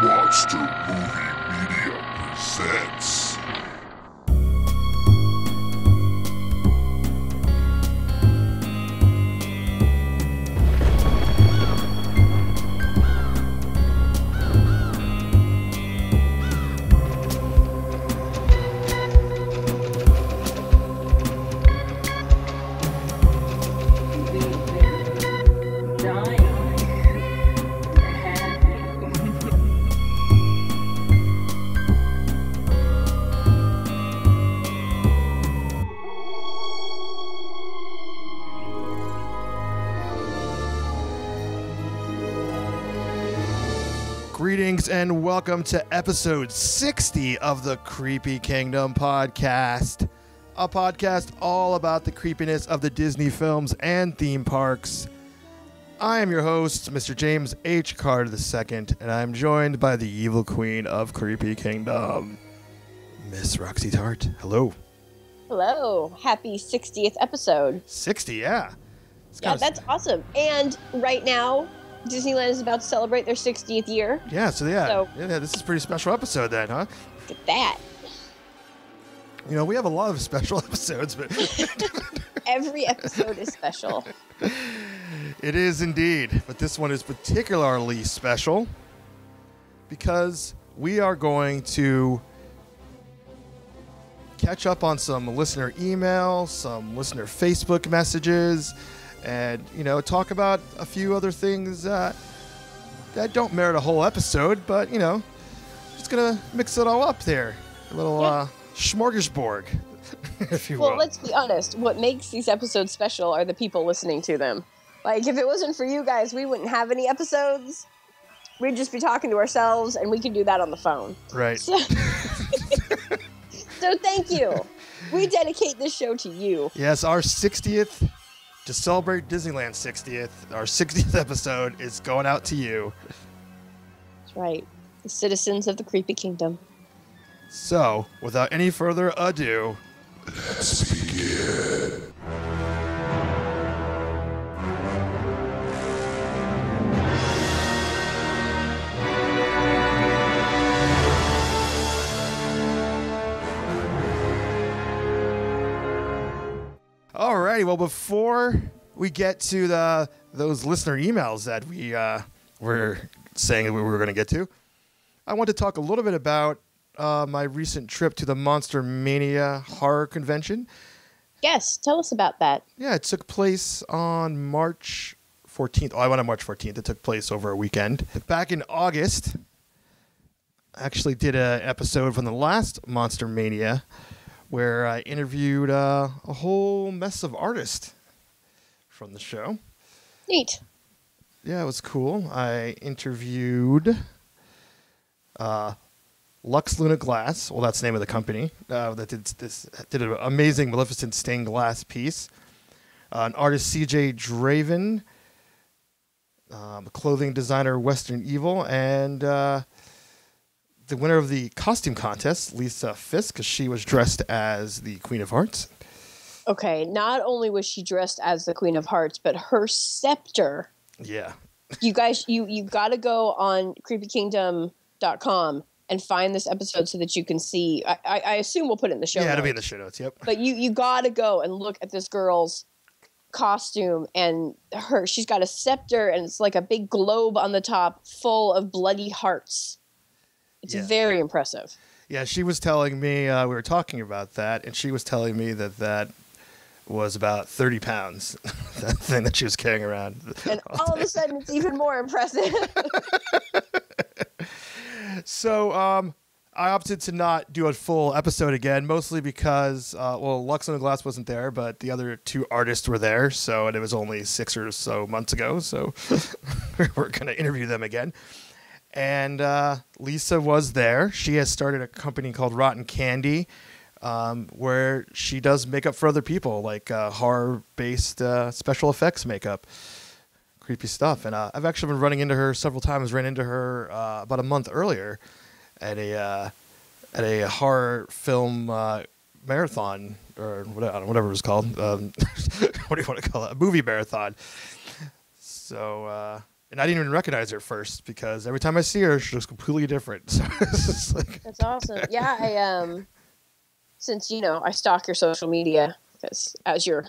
Monster Movie Media presents. Greetings and welcome to episode 60 of the Creepy Kingdom podcast, a podcast all about the creepiness of the Disney films and theme parks. I am your host, Mr. James H. Carter II, and I'm joined by the evil queen of Creepy Kingdom, Miss Roxy Tart. Hello. Hello. Happy 60th episode. 60, yeah. Yeah, that's awesome. And right now, Disneyland is about to celebrate their 60th year. Yeah, so this is a pretty special episode then, huh? Look at that. You know, we have a lot of special episodes, but Every episode is special. It is indeed, but this one is particularly special because we are going to catch up on some listener email, some listener Facebook messages, and, you know, talk about a few other things that don't merit a whole episode, but, you know, just gonna mix it all up there. A little smorgasbord, if you will. Well, let's be honest. What makes these episodes special are the people listening to them. Like, if it wasn't for you guys, we wouldn't have any episodes. We'd just be talking to ourselves, and we can do that on the phone. Right. So thank you. We dedicate this show to you. Yes, our 60th... To celebrate Disneyland 60th, our 60th episode is going out to you. That's right. The citizens of the Creepy Kingdom. So, without any further ado, Let's begin. alrighty. Well, before we get to those listener emails that we were saying that we were going to get to, I want to talk a little bit about my recent trip to the Monster Mania Horror Convention. Yes, tell us about that. Yeah, it took place on March 14th. Oh, I went on March 14th. It took place over a weekend. Back in August, I actually did an episode from the last Monster Mania where I interviewed a whole mess of artists from the show. Neat. Yeah, it was cool. I interviewed Lux Luna Glass. Well, that's the name of the company that did an amazing Maleficent stained glass piece. An artist, CJ Draven, clothing designer, Western Evil, and the winner of the costume contest, Lisa Fisk, because she was dressed as the Queen of Hearts. Okay, not only was she dressed as the Queen of Hearts, but her scepter. Yeah. You guys, you got to go on creepykingdom.com and find this episode so that you can see. I assume we'll put it in the show notes. Yeah, it'll be in the show notes, yep. But you got to go and look at this girl's costume, and she's got a scepter, and it's like a big globe on the top full of bloody hearts. It's very impressive. Yeah, she was telling me, we were talking about that, and she was telling me that was about 30 pounds, that thing that she was carrying around. And all of a sudden, it's even more impressive. So, I opted to not do a full episode again, mostly because, Lux Luna Glass wasn't there, but the other two artists were there, and it was only 6 or so months ago, so we're going to interview them again. And Lisa was there. She has started a company called Rotten Candy, where she does makeup for other people, like horror-based special effects makeup. Creepy stuff. And I've actually been running into her several times. Ran into her about a month earlier at a horror film marathon, or whatever it was called. What do you want to call it? A movie marathon. So And I didn't even recognize her at first because every time I see her, she looks completely different. So it's just like, That's awesome. Yeah, I since I stalk your social media because as your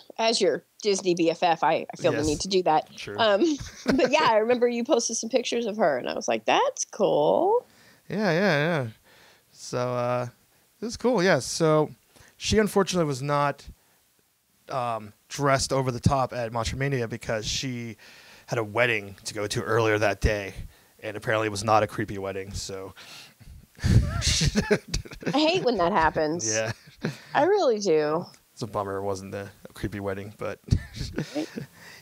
Disney BFF, I feel the Yes. need to do that. True. But yeah, I remember you posted some pictures of her, and I was like, "That's cool." yeah. So it was cool. Yeah. So she unfortunately was not dressed over the top at Mantra Mania because she had a wedding to go to earlier that day, and apparently it was not a creepy wedding. So I hate when that happens. yeah, I really do. it's a bummer. It wasn't a creepy wedding, but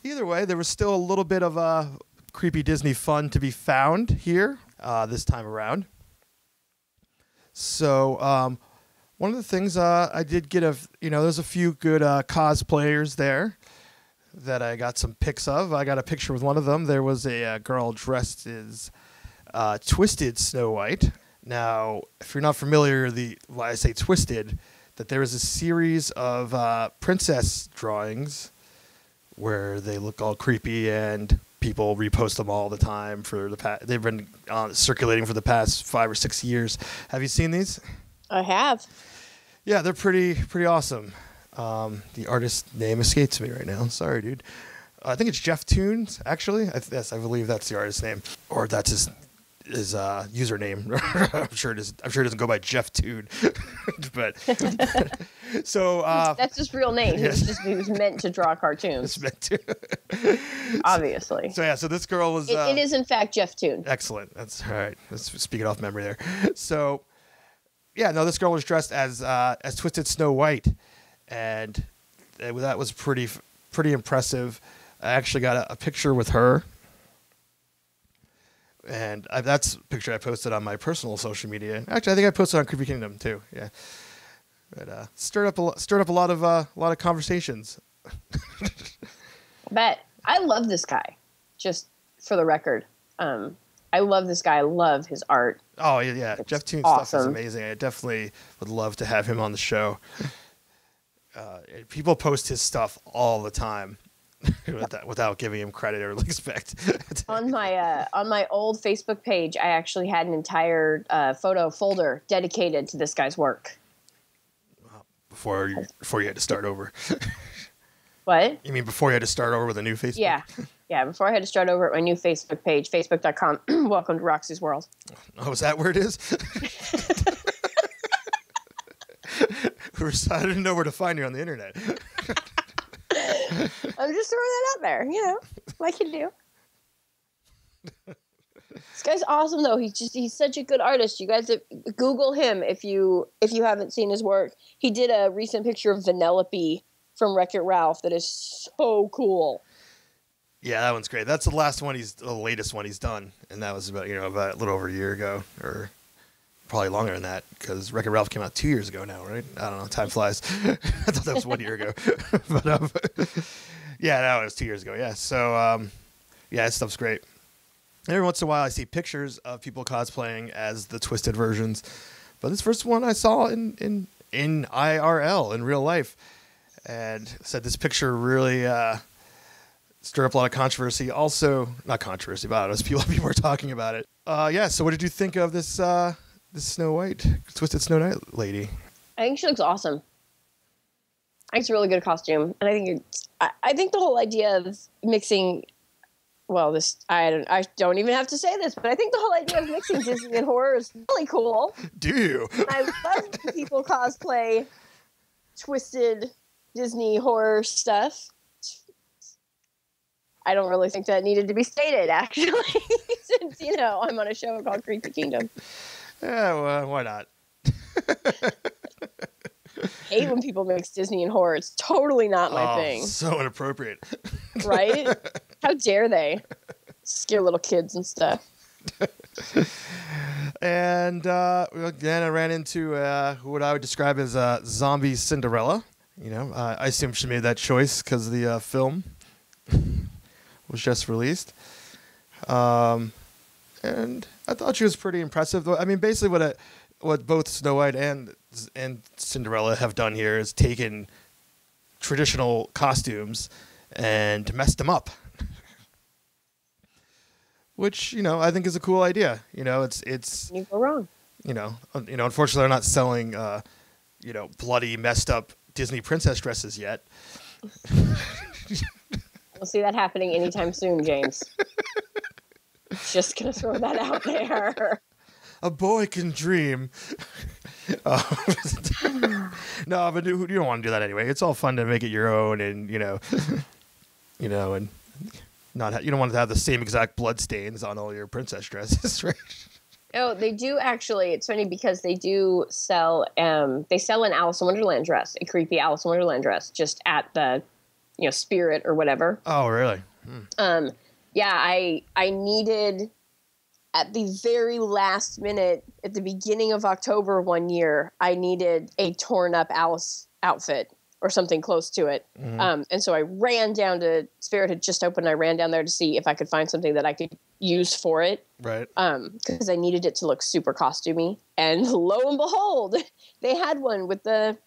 either way, there was still a little bit of creepy Disney fun to be found here this time around. So one of the things I did get there's a few good cosplayers there that I got some pics of. I got a picture with one of them. There was a girl dressed as Twisted Snow White. Now, if you're not familiar, why I say Twisted, that there is a series of princess drawings where they look all creepy and people repost them all the time they've been circulating for the past 5 or 6 years. Have you seen these? I have. Yeah, they're pretty awesome. The artist name escapes me right now. Sorry, dude. I think it's Jeff Toons, actually. I believe that's the artist's name, or that's his username. I'm sure it doesn't go by Jeff Toon, but so That's his real name. Yes. He was meant to draw cartoons. it's meant to. Obviously. So this girl was. It is in fact Jeff Toon. Excellent. That's all right. Let's speak it off memory there. So, yeah, no, this girl was dressed as Twisted Snow White, and that was pretty impressive. I actually got a picture with her, and that's a picture I posted on my personal social media. Actually, I think I posted on Creepy Kingdom too. Yeah, but stirred up a lot of conversations. Bet. I love this guy. Just for the record, I love this guy. I love his art. Oh yeah. It's Jeff Toon's awesome. stuff is amazing. I definitely would love to have him on the show. People post his stuff all the time without giving him credit or respect. On my old Facebook page, I actually had an entire photo folder dedicated to this guy's work. Before you had to start over. What? You mean before you had to start over with a new Facebook? Yeah. Before I had to start over at my new Facebook page, facebook.com. Welcome to Roxy's World. Oh, is that where it is? I didn't know where to find you on the internet. I'm just throwing that out there, like you do. This guy's awesome, though. He's such a good artist. You guys Google him if you haven't seen his work. He did a recent picture of Vanellope from Wreck-It Ralph that is so cool. Yeah, that one's great. That's the latest one he's done, and that was about a little over a year ago, or probably longer than that, because Wreck-It Ralph came out 2 years ago now, right? I don't know. Time flies. I thought that was 1 year ago. But yeah, that was 2 years ago. Yeah. So yeah, that stuff's great. Every once in a while, I see pictures of people cosplaying as the Twisted versions, but this first one I saw in IRL, in real life, and said this picture really stirred up a lot of controversy. Also, not controversy, but I don't know, people were talking about it. Yeah. So, what did you think of this Snow White, Twisted Snow White lady? I think she looks awesome. I think it's a really good costume, and I think the whole idea of mixing. Well, I don't even have to say this, but I think the whole idea of mixing Disney and horror is really cool. Do you? I love when people cosplay twisted Disney horror stuff. I don't really think that needed to be stated, actually, since, I'm on a show called Creepy Kingdom. Yeah, well, why not? Hate when people mix Disney and horror. It's totally not my thing. So inappropriate. Right? How dare they scare little kids and stuff. And then I ran into what I would describe as zombie Cinderella. I assume she made that choice because the film was just released. And I thought she was pretty impressive. I mean, basically what both Snow White and Cinderella have done here is taken traditional costumes and messed them up. which I think is a cool idea. It's You go wrong. Unfortunately, they're not selling bloody, messed up Disney princess dresses yet. We'll see that happening anytime soon, James. Just gonna throw that out there. A boy can dream. No, but you don't want to do that anyway. It's all fun to make it your own, and and not you don't want to have the same exact blood stains on all your princess dresses, right? Oh, they do actually. It's funny because they do sell. They sell an Alice in Wonderland dress, a creepy Alice in Wonderland dress, just at the, Spirit or whatever. Oh, really? Yeah, I needed at the very last minute at the beginning of October one year, I needed a torn up Alice outfit or something close to it. Mm-hmm. And so I ran down to Spirit had just opened. I ran down there to see if I could find something that I could use for it. Right. Because I needed it to look super costumey. And lo and behold, they had one with the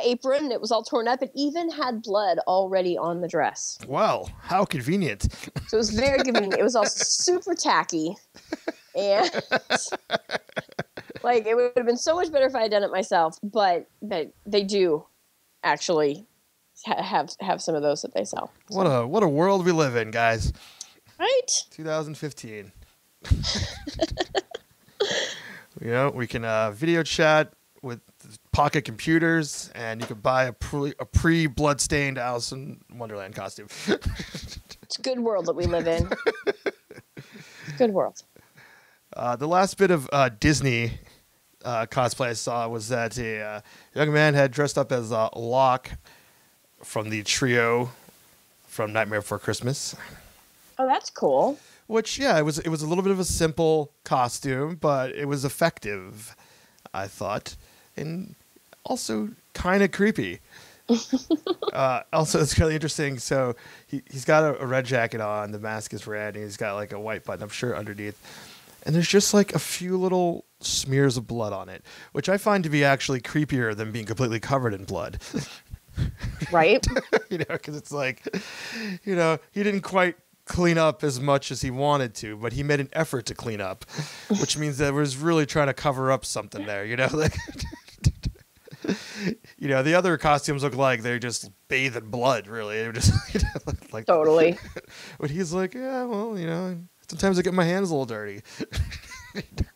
apron. It was all torn up. It even had blood already on the dress. Well, how convenient. So it was very convenient. It was also super tacky. And it would have been so much better if I had done it myself. But they do actually have some of those that they sell. So. What a world we live in, guys. Right? 2015. We can video chat with pocket computers, and you can buy a pre-blood-stained Alice in Wonderland costume. It's a good world that we live in. Good world. The last bit of Disney cosplay I saw was that a young man had dressed up as Locke from the trio from Nightmare Before Christmas. Oh, that's cool. Which, yeah, it was a little bit of a simple costume, but it was effective, I thought, and also kind of creepy. Also, it's really interesting. So he's got a red jacket on, the mask is red, and he's got a white button-up shirt underneath. And there's just a few little smears of blood on it, which I find to be actually creepier than being completely covered in blood. Right? Because it's he didn't quite clean up as much as he wanted to, but he made an effort to clean up, which means that he was really trying to cover up something there, the other costumes look like they're just bathed in blood, really. They're just Totally. But he's yeah, well, sometimes I get my hands a little dirty.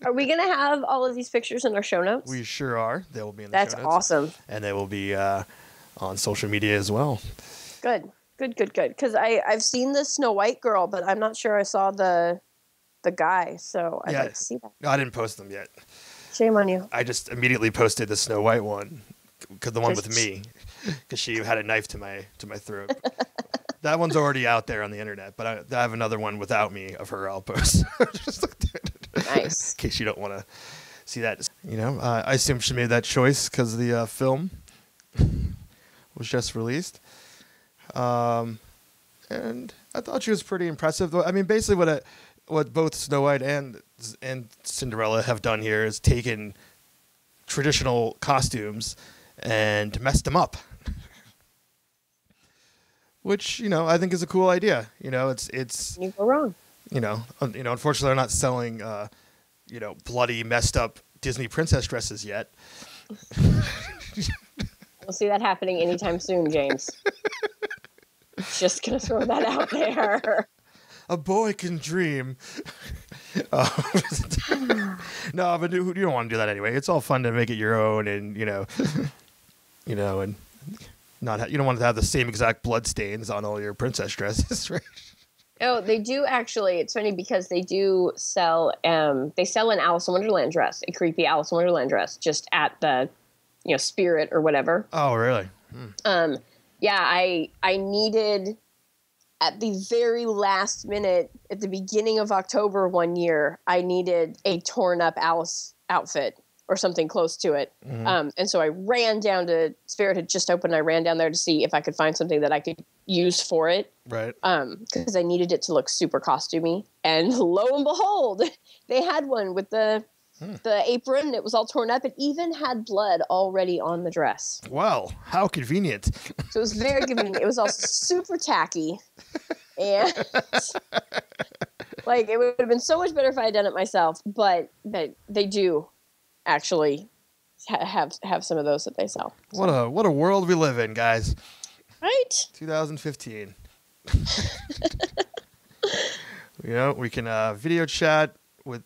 Are we going to have all of these pictures in our show notes? We sure are. They will be in the show notes. That's awesome. And they will be on social media as well. Good. Because I've seen the Snow White girl, but I'm not sure I saw the guy, so I'd like to see that. I didn't post them yet. Shame on you. I just immediately posted the Snow White one, because the one with me, because she had a knife to my throat. That one's already out there on the internet, but I have another one without me of her. I'll post. Nice. In case you don't want to see that. I assume she made that choice because the film was just released. And I thought she was pretty impressive, though. I mean, basically what both Snow White and Cinderella have done here is taken traditional costumes and messed them up. Which, I think is a cool idea. It's You go wrong. Unfortunately, they're not selling bloody, messed up Disney princess dresses yet. We'll see that happening anytime soon, James. Just gonna throw that out there. A boy can dream. No, but you don't want to do that anyway. It's all fun to make it your own, and and not you don't want to have the same exact blood stains on all your princess dresses, right? Oh, they do actually. It's funny because they do sell. They sell an Alice in Wonderland dress, a creepy Alice in Wonderland dress, just at the, Spirit or whatever. Oh, really? Yeah, I needed at the very last minute at the beginning of October one year, I needed a torn up Alice outfit or something close to it. Mm-hmm. And so I ran down to Spirit had just opened. I ran down there to see if I could find something that I could use for it. Right. Because I needed it to look super costumey. And lo and behold, they had one with the apron. It was all torn up. It even had blood already on the dress. Well, how convenient. So it was very convenient. It was also super tacky. And Like, it would have been so much better if I had done it myself, but they do actually have some of those that they sell. So. What a world we live in, guys. Right? 2015. We can video chat with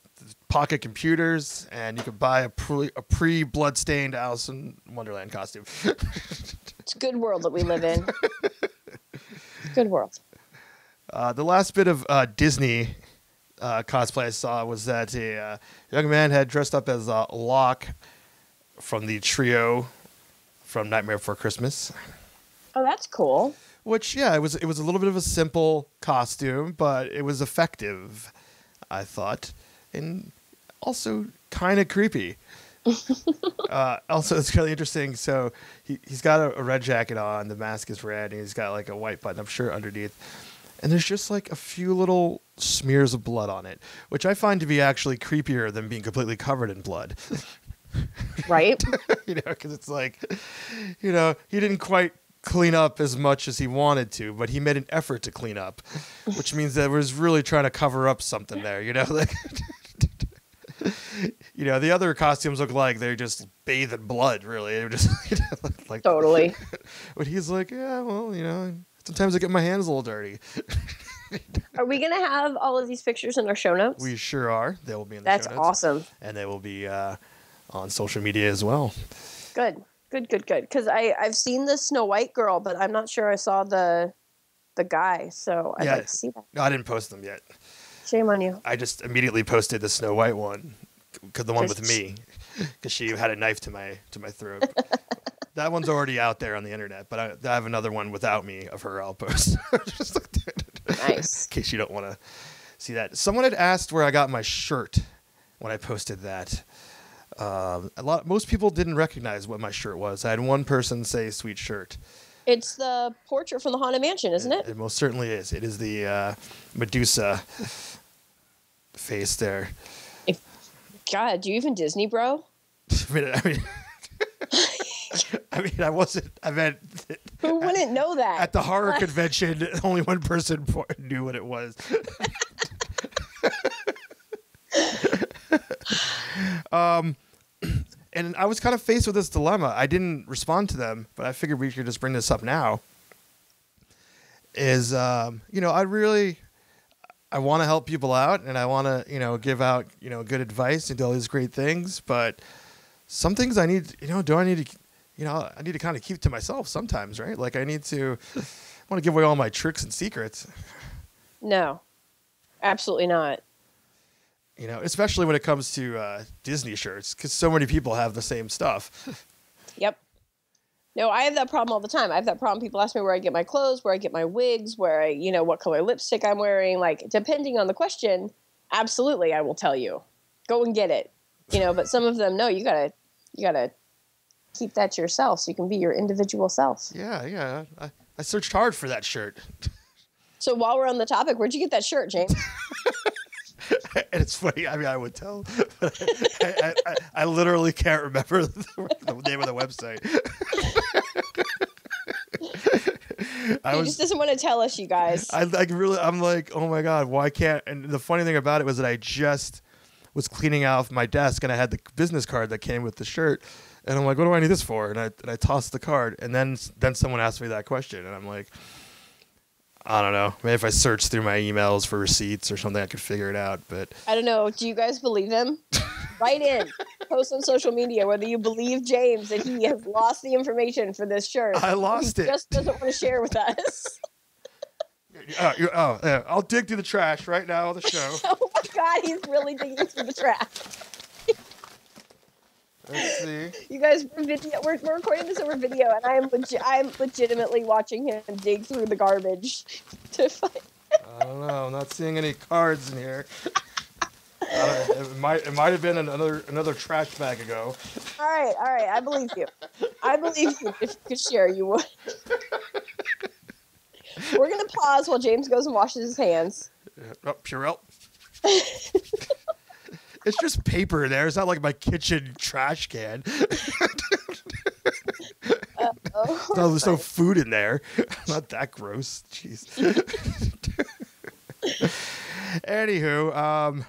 pocket computers, and you can buy a pre-bloodstained Alice in Wonderland costume. It's a good world that we live in. Good world. The last bit of Disney cosplay I saw was that a young man had dressed up as Locke from the trio from Nightmare Before Christmas. Oh, that's cool. Which, yeah, it was a little bit of a simple costume, but it was effective, I thought, and also kind of creepy. Also, it's really interesting. So he's got a red jacket on, the mask is red, and he's got like a white button-up shirt underneath. And there's just like a few little smears of blood on it, which I find to be actually creepier than being completely covered in blood. Right? Because it's like, he didn't quite clean up as much as he wanted to, but he made an effort to clean up, which means that he was really trying to cover up something there, like, the other costumes look like they're just bathed in blood, really. They're just like totally. But he's like, yeah, well, sometimes I get my hands a little dirty. Are we going to have all of these pictures in our show notes? We sure are. They will be in the show notes. That's awesome. And they will be on social media as well. Good. Because I've seen the Snow White girl, but I'm not sure I saw the guy, so I'd like to see that. No, I didn't post them yet. Shame on you. I just immediately posted the Snow White one, the one with me, because she had a knife to my throat. That one's already out there on the internet, but I have another one without me of her. I'll post. Nice. In case you don't want to see that. Someone had asked where I got my shirt when I posted that. Most people didn't recognize what my shirt was. I had one person say "sweet shirt." It's the portrait from the Haunted Mansion, isn't it? It most certainly is. It is the Medusa face there. God, do you even Disney, bro? I wasn't. I meant. Who wouldn't know that? At the horror convention, only one person knew what it was. And I was kind of faced with this dilemma. I didn't respond to them, but I figured we could just bring this up now. I want to help people out, and I want to, give out, good advice and do all these great things. But some things I need, I need to kind of keep to myself sometimes, right? Like I want to give away all my tricks and secrets. No, absolutely not. Especially when it comes to Disney shirts, because so many people have the same stuff. Yep. No, I have that problem all the time. I have that problem. People ask me where I get my clothes, where I get my wigs, what color lipstick I'm wearing. Like, depending on the question, absolutely, I will tell you. Go and get it. But some of them, no, you gotta keep that to yourself so you can be your individual self. Yeah. I searched hard for that shirt. So while we're on the topic, where'd you get that shirt, James? And it's funny. I mean, I would tell, but I literally can't remember the name of the website. He just doesn't want to tell us, you guys. I'm like, oh my God, why can't? And the funny thing about it was that I just was cleaning out my desk and I had the business card that came with the shirt. And I'm like, what do I need this for? And I tossed the card. And then someone asked me that question. And I'm like, I don't know. Maybe if I search through my emails for receipts or something, I could figure it out. But I don't know. Do you guys believe him? Write in. Post on social media whether you believe James that he has lost the information for this shirt. I lost it. He just doesn't want to share with us. Yeah. I'll dig through the trash right now on the show. Oh my God, he's really digging through the trash. Let's see. You guys, we're recording this over video, and I'm legitimately watching him dig through the garbage to find. I don't know. I'm not seeing any cards in here. It might have been another trash bag ago. All right. I believe you. If you could share, you would. We're gonna pause while James goes and washes his hands. Oh, Purell. It's just paper there. It's not like my kitchen trash can. No, there's no food in there. Not that gross. Jeez. Anywho,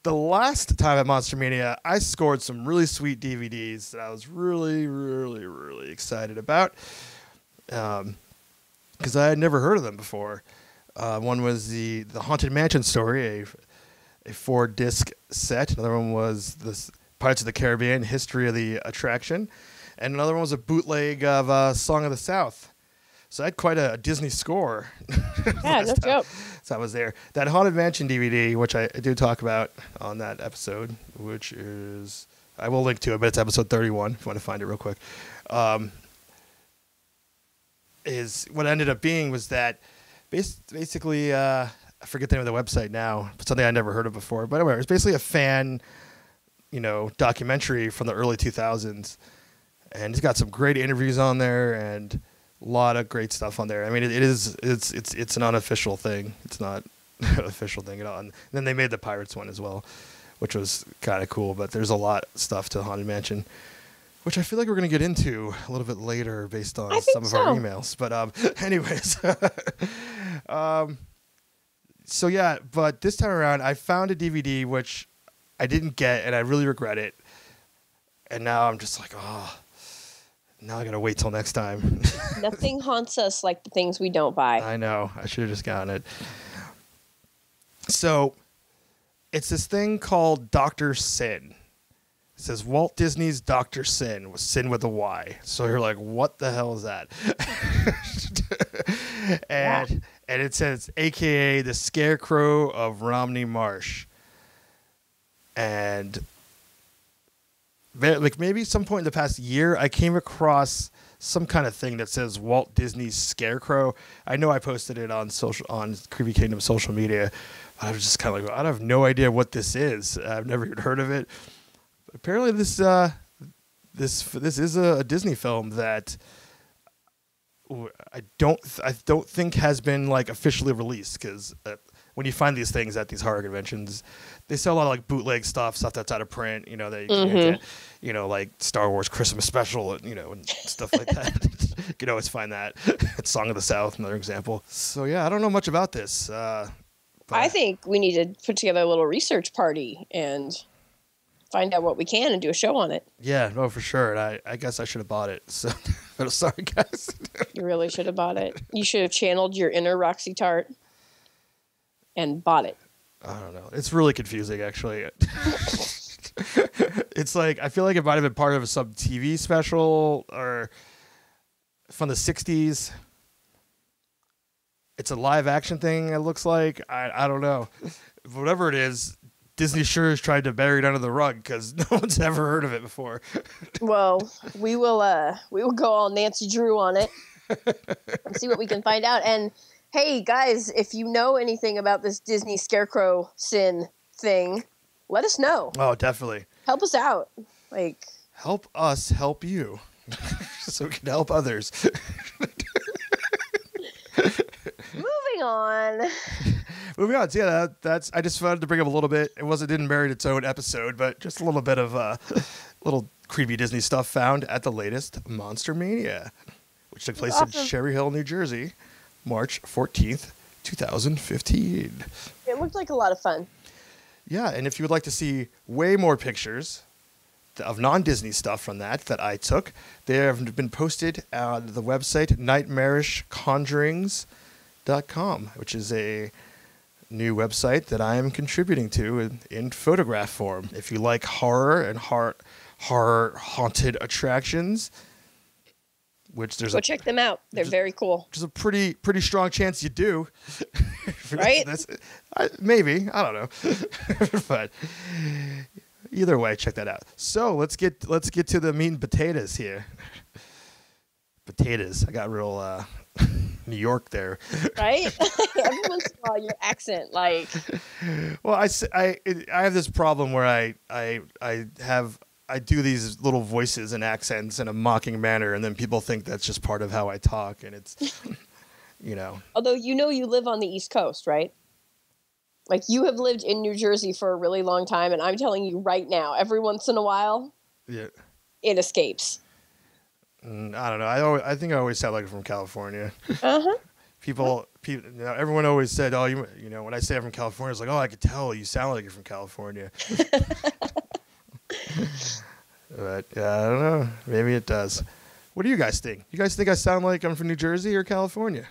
the last time at Monster Mania, I scored some really sweet DVDs that I was really, really, really excited about. Because I had never heard of them before. One was the Haunted Mansion story, a 4-disc set. Another one was the Pirates of the Caribbean, History of the Attraction. And another one was a bootleg of Song of the South. So I had quite a Disney score. Yeah, no joke. So I was there. That Haunted Mansion DVD, which I do talk about on that episode, which is, I will link to it, but it's episode 31 if you want to find it real quick. Is what ended up being was that basically, I forget the name of the website now, but something I never heard of before. But anyway, it's basically a fan, documentary from the early 2000s. And it's got some great interviews on there and a lot of great stuff on there. I mean, it's an unofficial thing. It's not an official thing at all. And then they made the Pirates one as well, which was kind of cool. But there's a lot of stuff to Haunted Mansion, which I feel like we're going to get into a little bit later based on some of our emails. But anyways, so yeah, but this time around, I found a DVD which I didn't get, and I really regret it. And now I'm just like, oh, now I got to wait till next time. Nothing haunts us like the things we don't buy. I know. I should have just gotten it. So it's this thing called Dr. Sin. It says Walt Disney's Dr. Sin, was Sin with a Y. So you're like, what the hell is that? and it says, AKA the Scarecrow of Romney Marsh. And like maybe some point in the past year, I came across some kind of thing that says Walt Disney's Scarecrow. I know I posted it on Creepy Kingdom social media. I was just kind of like, I have no idea what this is. I've never even heard of it. Apparently, this is a Disney film that I don't think has been like officially released, because when you find these things at these horror conventions, they sell a lot of like bootleg stuff that's out of print. That you can't get, like Star Wars Christmas special, and stuff like that. You can always find that. It's Song of the South, another example. So yeah, I don't know much about this. I think we need to put together a little research party and find out what we can and do a show on it. Yeah, no, for sure. And I guess I should have bought it. So, but sorry, guys. You really should have bought it. You should have channeled your inner Roxy Tart and bought it. I don't know. It's really confusing, actually. It's like, I feel like it might have been part of some TV special or from the 60s. It's a live action thing, it looks like. I don't know. Whatever it is, Disney sure has tried to bury it under the rug because no one's ever heard of it before. Well, we will go all Nancy Drew on it and see what we can find out. And hey, guys, if you know anything about this Disney Scarecrow Sin thing, let us know. Oh, definitely. Help us out. Help us help you so we can help others. Moving on. Moving on. So yeah, that's. I just wanted to bring up a little bit. It didn't merit its own episode, but just a little bit of little creepy Disney stuff found at the latest Monster Mania, which took place in Cherry Hill, New Jersey, March 14th, 2015. It looked like a lot of fun. Yeah, and if you would like to see way more pictures of non-Disney stuff from that I took, they have been posted on the website nightmarishconjurings.com, which is a new website that I am contributing to in photograph form. If you like horror and horror haunted attractions, which there's check them out. They're very cool. There's a pretty strong chance you do. Right? Maybe. I don't know. But either way, check that out. So let's get to the meat and potatoes here. Potatoes. I got real New York there. Right? Every once in a while, your accent, like. Well, I have this problem where I do these little voices and accents in a mocking manner, and then people think that's just part of how I talk, and it's, Although you live on the East Coast, right? Like, you have lived in New Jersey for a really long time, and I'm telling you right now, every once in a while, yeah, it escapes. I don't know. I think I always sound like I'm from California. Uh-huh. everyone always said, "Oh, when I say I'm from California, it's like, oh, I could tell you sound like you're from California." But I don't know. Maybe it does. What do you guys think? You guys think I sound like I'm from New Jersey or California?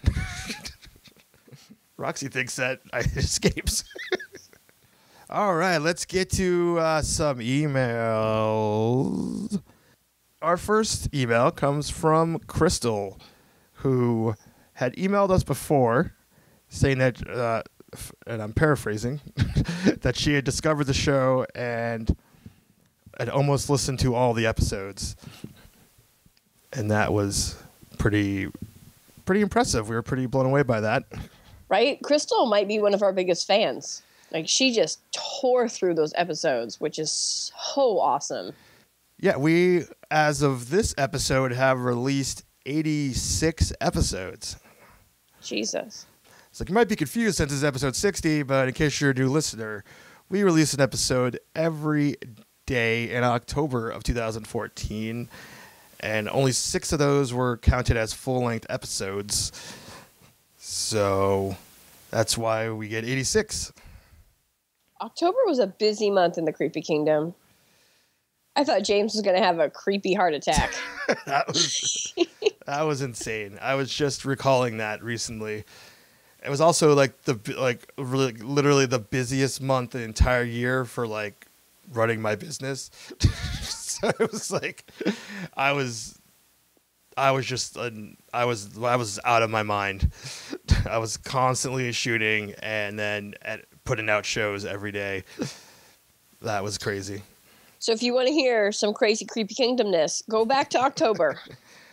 Roxy thinks that it escapes. All right, let's get to some emails. Our first email comes from Crystal, who had emailed us before saying that, and I'm paraphrasing, that she had discovered the show and had almost listened to all the episodes. And that was pretty impressive. We were pretty blown away by that. Right? Crystal might be one of our biggest fans. Like, she just tore through those episodes, which is so awesome. Yeah, we, as of this episode, have released 86 episodes. Jesus. It's like, you might be confused since it's episode 60, but in case you're a new listener, we release an episode every day in October of 2014, and only 6 of those were counted as full-length episodes. So that's why we get 86. October was a busy month in the Creepy Kingdom. I thought James was going to have a creepy heart attack. That was insane. I was just recalling that recently. It was also literally the busiest month the entire year for like running my business. So it was like I was out of my mind. I was constantly shooting and then putting out shows every day. That was crazy. So if you want to hear some crazy Creepy Kingdomness, go back to October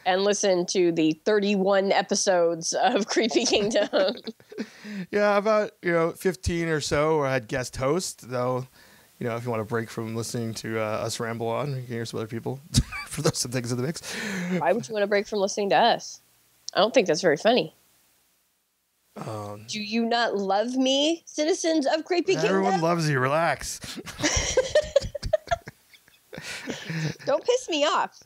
and listen to the 31 episodes of Creepy Kingdom. Yeah, about 15 or so where I had guest hosts, though. If you want to break from listening to us ramble on, you can hear some other people for those some things in the mix. Why would you want to break from listening to us? I don't think that's very funny. Do you not love me, citizens of Creepy Kingdom? Everyone loves you. Relax. Don't piss me off.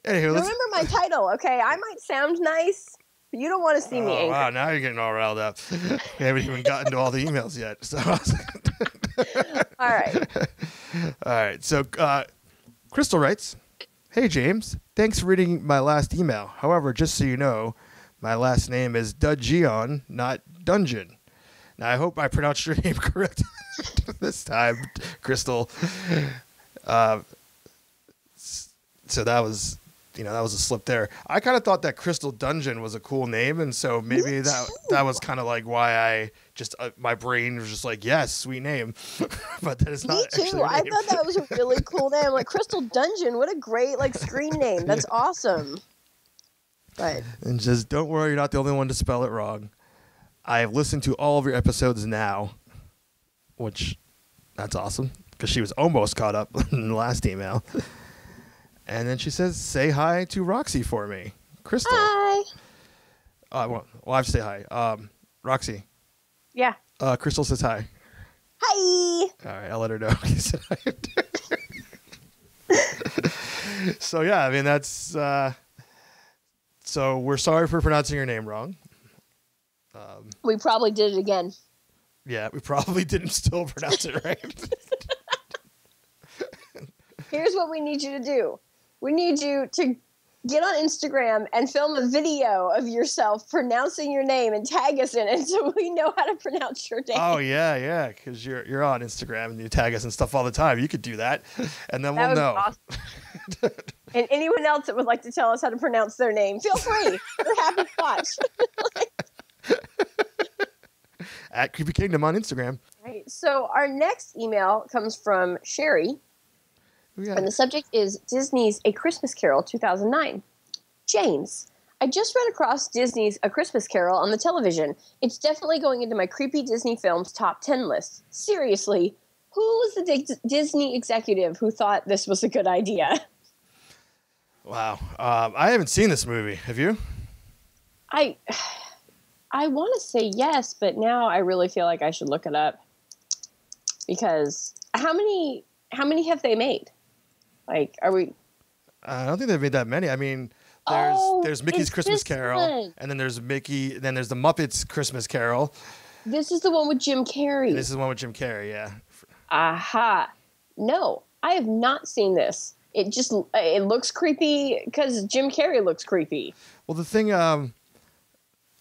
Anywho, remember my title, okay? I might sound nice, but you don't want to see me angry. Wow, now you're getting all riled up. We haven't even gotten to all the emails yet. So. All right. All right. So Crystal writes, "Hey, James. Thanks for reading my last email. However, just so you know, my last name is Dudgeon, not Dungeon. Now, I hope I pronounced your name correct this time, Crystal. So that was a slip there. I kind of thought that Crystal Dungeon was a cool name, and so maybe that was kind of like why I just my brain was just like, yes, sweet name, but that is not. Me too. Actually I thought that was a really cool name, like Crystal Dungeon. What a great screen name. That's awesome. But and just don't worry, you're not the only one to spell it wrong. I have listened to all of your episodes now, which that's awesome because she was almost caught up in the last email. And then she says, "Say hi to Roxy for me, Crystal." Hi. Well, I have to say hi. Roxy. Yeah. Crystal says hi. Hi. All right, I'll let her know. You said hi. So yeah, I mean that's. So we're sorry for pronouncing your name wrong. We probably did it again. Yeah, we probably didn't still pronounce it right. Here's what we need you to do. We need you to get on Instagram and film a video of yourself pronouncing your name and tag us in it so we know how to pronounce your name. Oh yeah, because you're on Instagram and you tag us and stuff all the time. You could do that, and then we'll know. Awesome. And anyone else that would like to tell us how to pronounce their name, feel free. We're happy to watch. At Creepy Kingdom on Instagram. Right. So our next email comes from Sherry. And the subject is Disney's A Christmas Carol 2009. James, I just ran across Disney's A Christmas Carol on the television. It's definitely going into my creepy Disney films top 10 list. Seriously, who was the Disney executive who thought this was a good idea? Wow. I haven't seen this movie. Have you? I want to say yes, but now I really feel like I should look it up. Because how many have they made? Like, are we? I don't think they've made that many. I mean, There's Mickey's it's Christmas this Carol, one. and then there's then there's the Muppets Christmas Carol. This is the one with Jim Carrey. And this is the one with Jim Carrey, yeah. Aha. No, I have not seen this. It looks creepy because Jim Carrey looks creepy. Well, the thing, Robert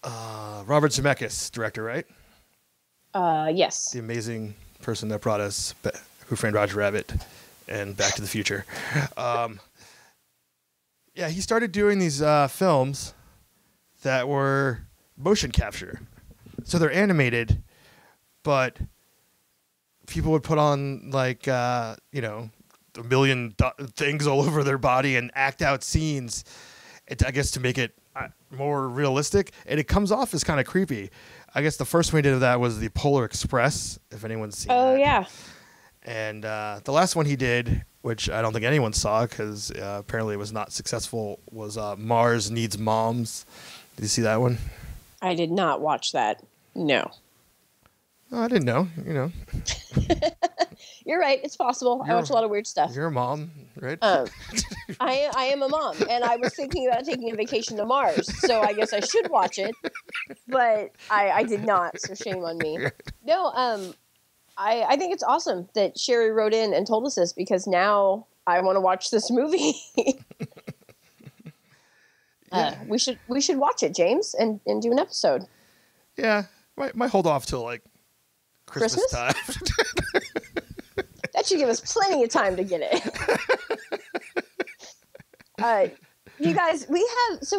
Zemeckis, director, right? Yes. The amazing person that brought us Who Framed Roger Rabbit and Back to the Future. Yeah, he started doing these films that were motion capture. So they're animated, but people would put on like, a million things all over their body and act out scenes, I guess, to make it more realistic. And it comes off as kind of creepy. I guess the first one he did of that was the Polar Express, if anyone's seen that. Oh, yeah. And the last one he did, which I don't think anyone saw because apparently it was not successful, was Mars Needs Moms. Did you see that one? I did not watch that. No. Oh, I didn't know. You're right. It's possible. I watch a lot of weird stuff. You're a mom, right? I am a mom, and I was thinking about taking a vacation to Mars, so I guess I should watch it, but I did not, so shame on me. No, I think it's awesome that Sherry wrote in and told us this, because now I want to watch this movie. We should watch it, James, and do an episode. Yeah, might hold off till like Christmas time. That should give us plenty of time to get it. You guys, we have this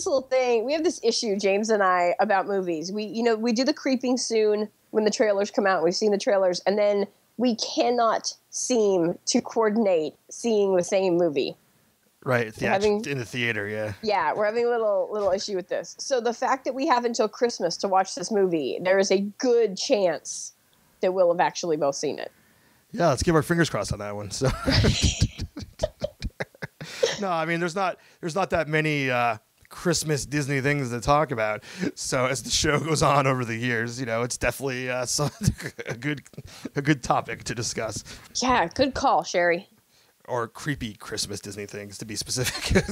little thing. We have this issue, James and I, about movies. We do the creeping soon when the trailers come out. We've seen the trailers, and then we cannot seem to coordinate seeing the same movie. Right, in the theater, yeah. Yeah, we're having a little issue with this. So the fact that we have until Christmas to watch this movie, there is a good chance that we'll have actually both seen it. Yeah, let's give our fingers crossed on that one. So, no, I mean, there's not that many Christmas Disney things to talk about. So as the show goes on over the years, it's definitely a good topic to discuss. Yeah, good call, Sherry. Or creepy Christmas Disney things, to be specific.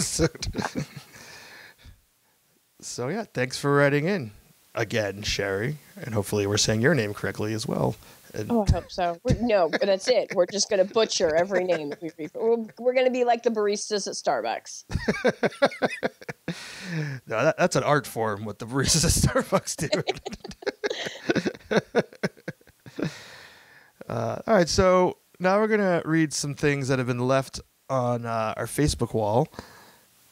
So yeah, thanks for writing in again, Sherry, and hopefully we're saying your name correctly as well. And I hope so. No, that's it. We're just going to butcher every name that we read. We're going to be like the baristas at Starbucks. No, that's an art form, what the baristas at Starbucks do. All right, so now we're going to read some things that have been left on our Facebook wall.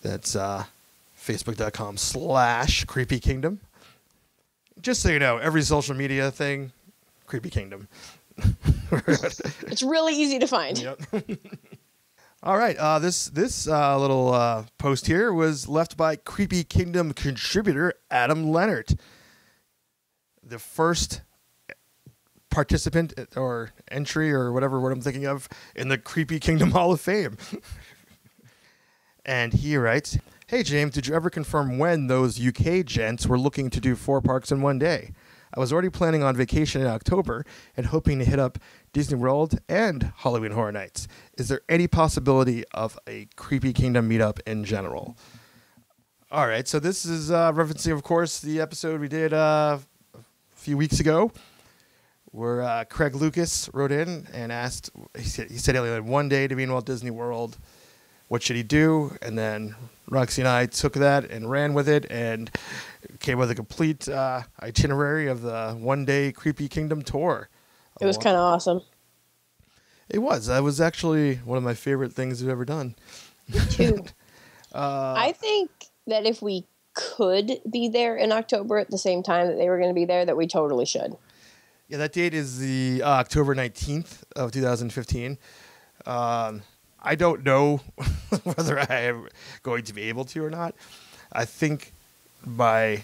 That's facebook.com/Creepy Kingdom. Just so you know, every social media thing, Creepy Kingdom. It's really easy to find. Yep. All right. This little post here was left by Creepy Kingdom contributor Adam Leonard, the first participant or entry or whatever word I'm thinking of in the Creepy Kingdom Hall of Fame. And he writes, "Hey, James, did you ever confirm when those UK gents were looking to do 4 parks in one day? I was already planning on vacation in October and hoping to hit up Disney World and Halloween Horror Nights. Is there any possibility of a Creepy Kingdom meetup in general?" All right, so this is referencing, of course, the episode we did a few weeks ago where Craig Lucas wrote in and asked, he said he only had one day to be in Walt Disney World. What should he do? And then Roxy and I took that and ran with it and came with a complete itinerary of the one-day Creepy Kingdom tour. It was kind of awesome. It was. That was actually one of my favorite things we've ever done. Me too. I think that if we could be there in October at the same time that they were going to be there, that we totally should. Yeah, that date is the October 19th of 2015. I don't know whether I am going to be able to or not. I think by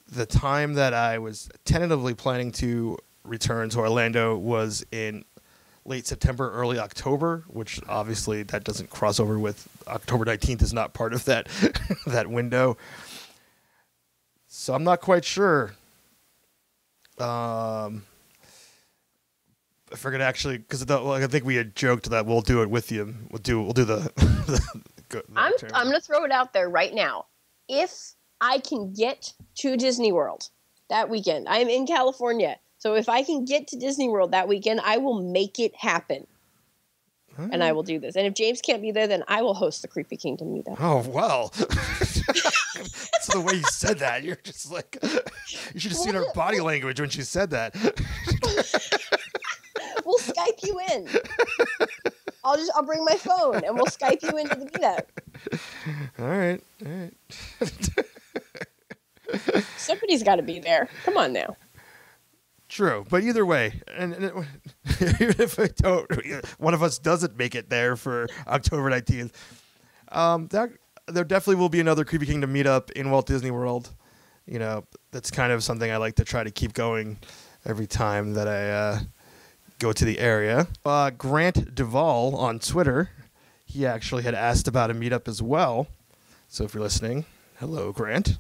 the time that I was tentatively planning to return to Orlando was in late September, early October, which obviously that doesn't cross over with October 19th is not part of that that window. So I'm not quite sure. If we're gonna actually, because I think we had joked that we'll do it with you. We'll do the I'm gonna throw it out there right now. If I can get to Disney World that weekend, I'm in California, so if I can get to Disney World that weekend, I will make it happen. And I will do this. And if James can't be there, then I will host the Creepy Kingdom meetup. Oh, well. That's the way you said that. You're just like, you should have seen her body language when she said that. We'll Skype you in. I'll bring my phone and we'll Skype you into the meetup. All right. Somebody's got to be there. Come on now. True, but either way, and even if one of us doesn't make it there for October 19th, there definitely will be another Creepy Kingdom meetup in Walt Disney World. You know, that's kind of something I like to try to keep going every time that I go to the area. Grant Duvall on Twitter, he actually had asked about a meetup as well. So if you're listening, hello, Grant.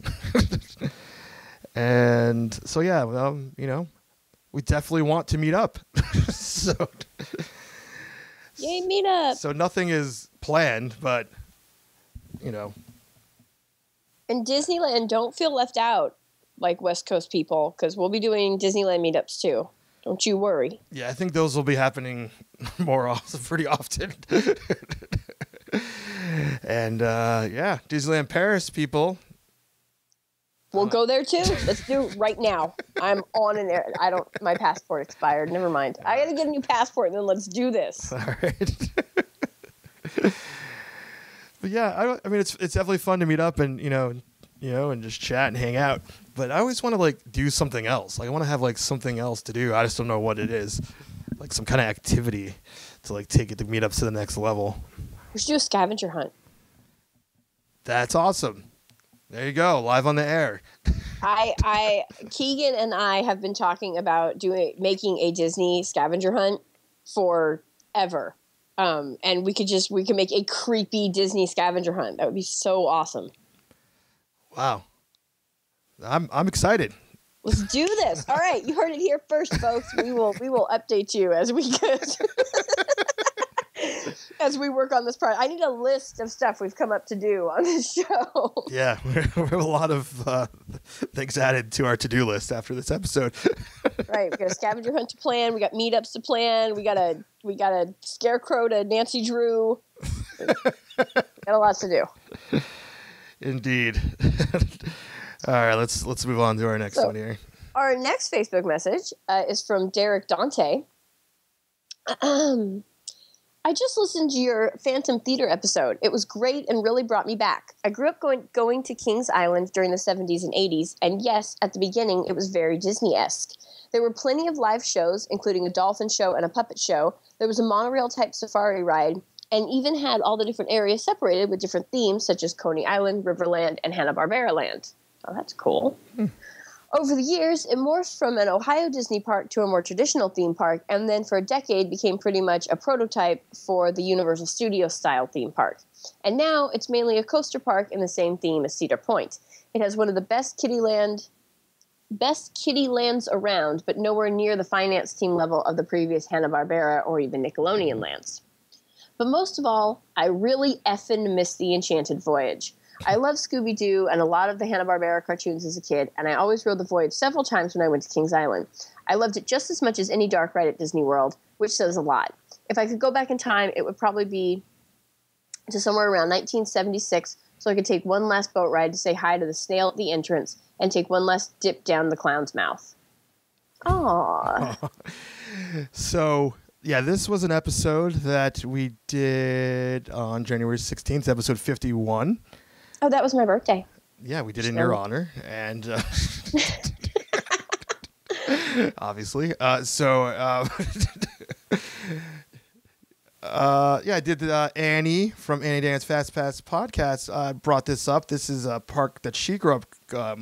And so, yeah, you know, we definitely want to meet up. So, yay, meet up. So nothing is planned, but, you know. And Disneyland, don't feel left out, like West Coast people, because we'll be doing Disneyland meetups too. Don't you worry. Yeah, I think those will be happening pretty often. And, yeah, Disneyland Paris people. We'll go there too. Let's do it right now. I'm on an air. My passport expired. Never mind. I got to get a new passport and then let's do this. All right. But yeah, I mean, it's definitely fun to meet up and, you know, and just chat and hang out. But I always want to like do something else. Like I want to have like something else to do. I just don't know what it is. Like some kind of activity to like take it to meetups to the next level. We should do a scavenger hunt. That's awesome. There you go, live on the air. Keegan and I have been talking about making a Disney scavenger hunt forever. And we can make a creepy Disney scavenger hunt. That would be so awesome. Wow. I'm excited. Let's do this. All right, you heard it here first, folks. We will update you as we go. As we work on this project. I need a list of stuff we've come up to do on this show. Yeah, we have a lot of things added to our to-do list after this episode. Right, we got a scavenger hunt to plan. We got meetups to plan. We got a scarecrow to Nancy Drew. Got a lot to do. Indeed. All right, let's move on to our next one here. Our next Facebook message is from Derek Dante. I just listened to your Phantom Theater episode. It was great and really brought me back. I grew up going to Kings Island during the 70s and 80s, and yes, at the beginning, it was very Disney-esque. There were plenty of live shows, including a dolphin show and a puppet show. There was a monorail-type safari ride, and even had all the different areas separated with different themes, such as Coney Island, Riverland, and Hanna-Barbera Land. Oh, that's cool. Over the years, it morphed from an Ohio Disney park to a more traditional theme park, and then for a decade became pretty much a prototype for the Universal Studios-style theme park. And now, it's mainly a coaster park in the same theme as Cedar Point. It has one of the best kiddie lands around, but nowhere near the finance team level of the previous Hanna-Barbera or even Nickelodeon lands. But most of all, I really effing miss the Enchanted Voyage. I love Scooby-Doo and a lot of the Hanna-Barbera cartoons as a kid, and I always rode the Voyage several times when I went to Kings Island. I loved it just as much as any dark ride at Disney World, which says a lot. If I could go back in time, it would probably be to somewhere around 1976, so I could take one last boat ride to say hi to the snail at the entrance and take one last dip down the clown's mouth. Aww. So, yeah, this was an episode that we did on January 16th, episode 51. Oh, that was my birthday. Yeah, we did in your honor, and obviously. I did Annie from Annie Dan's Fast Pass podcast brought this up. This is a park that she grew up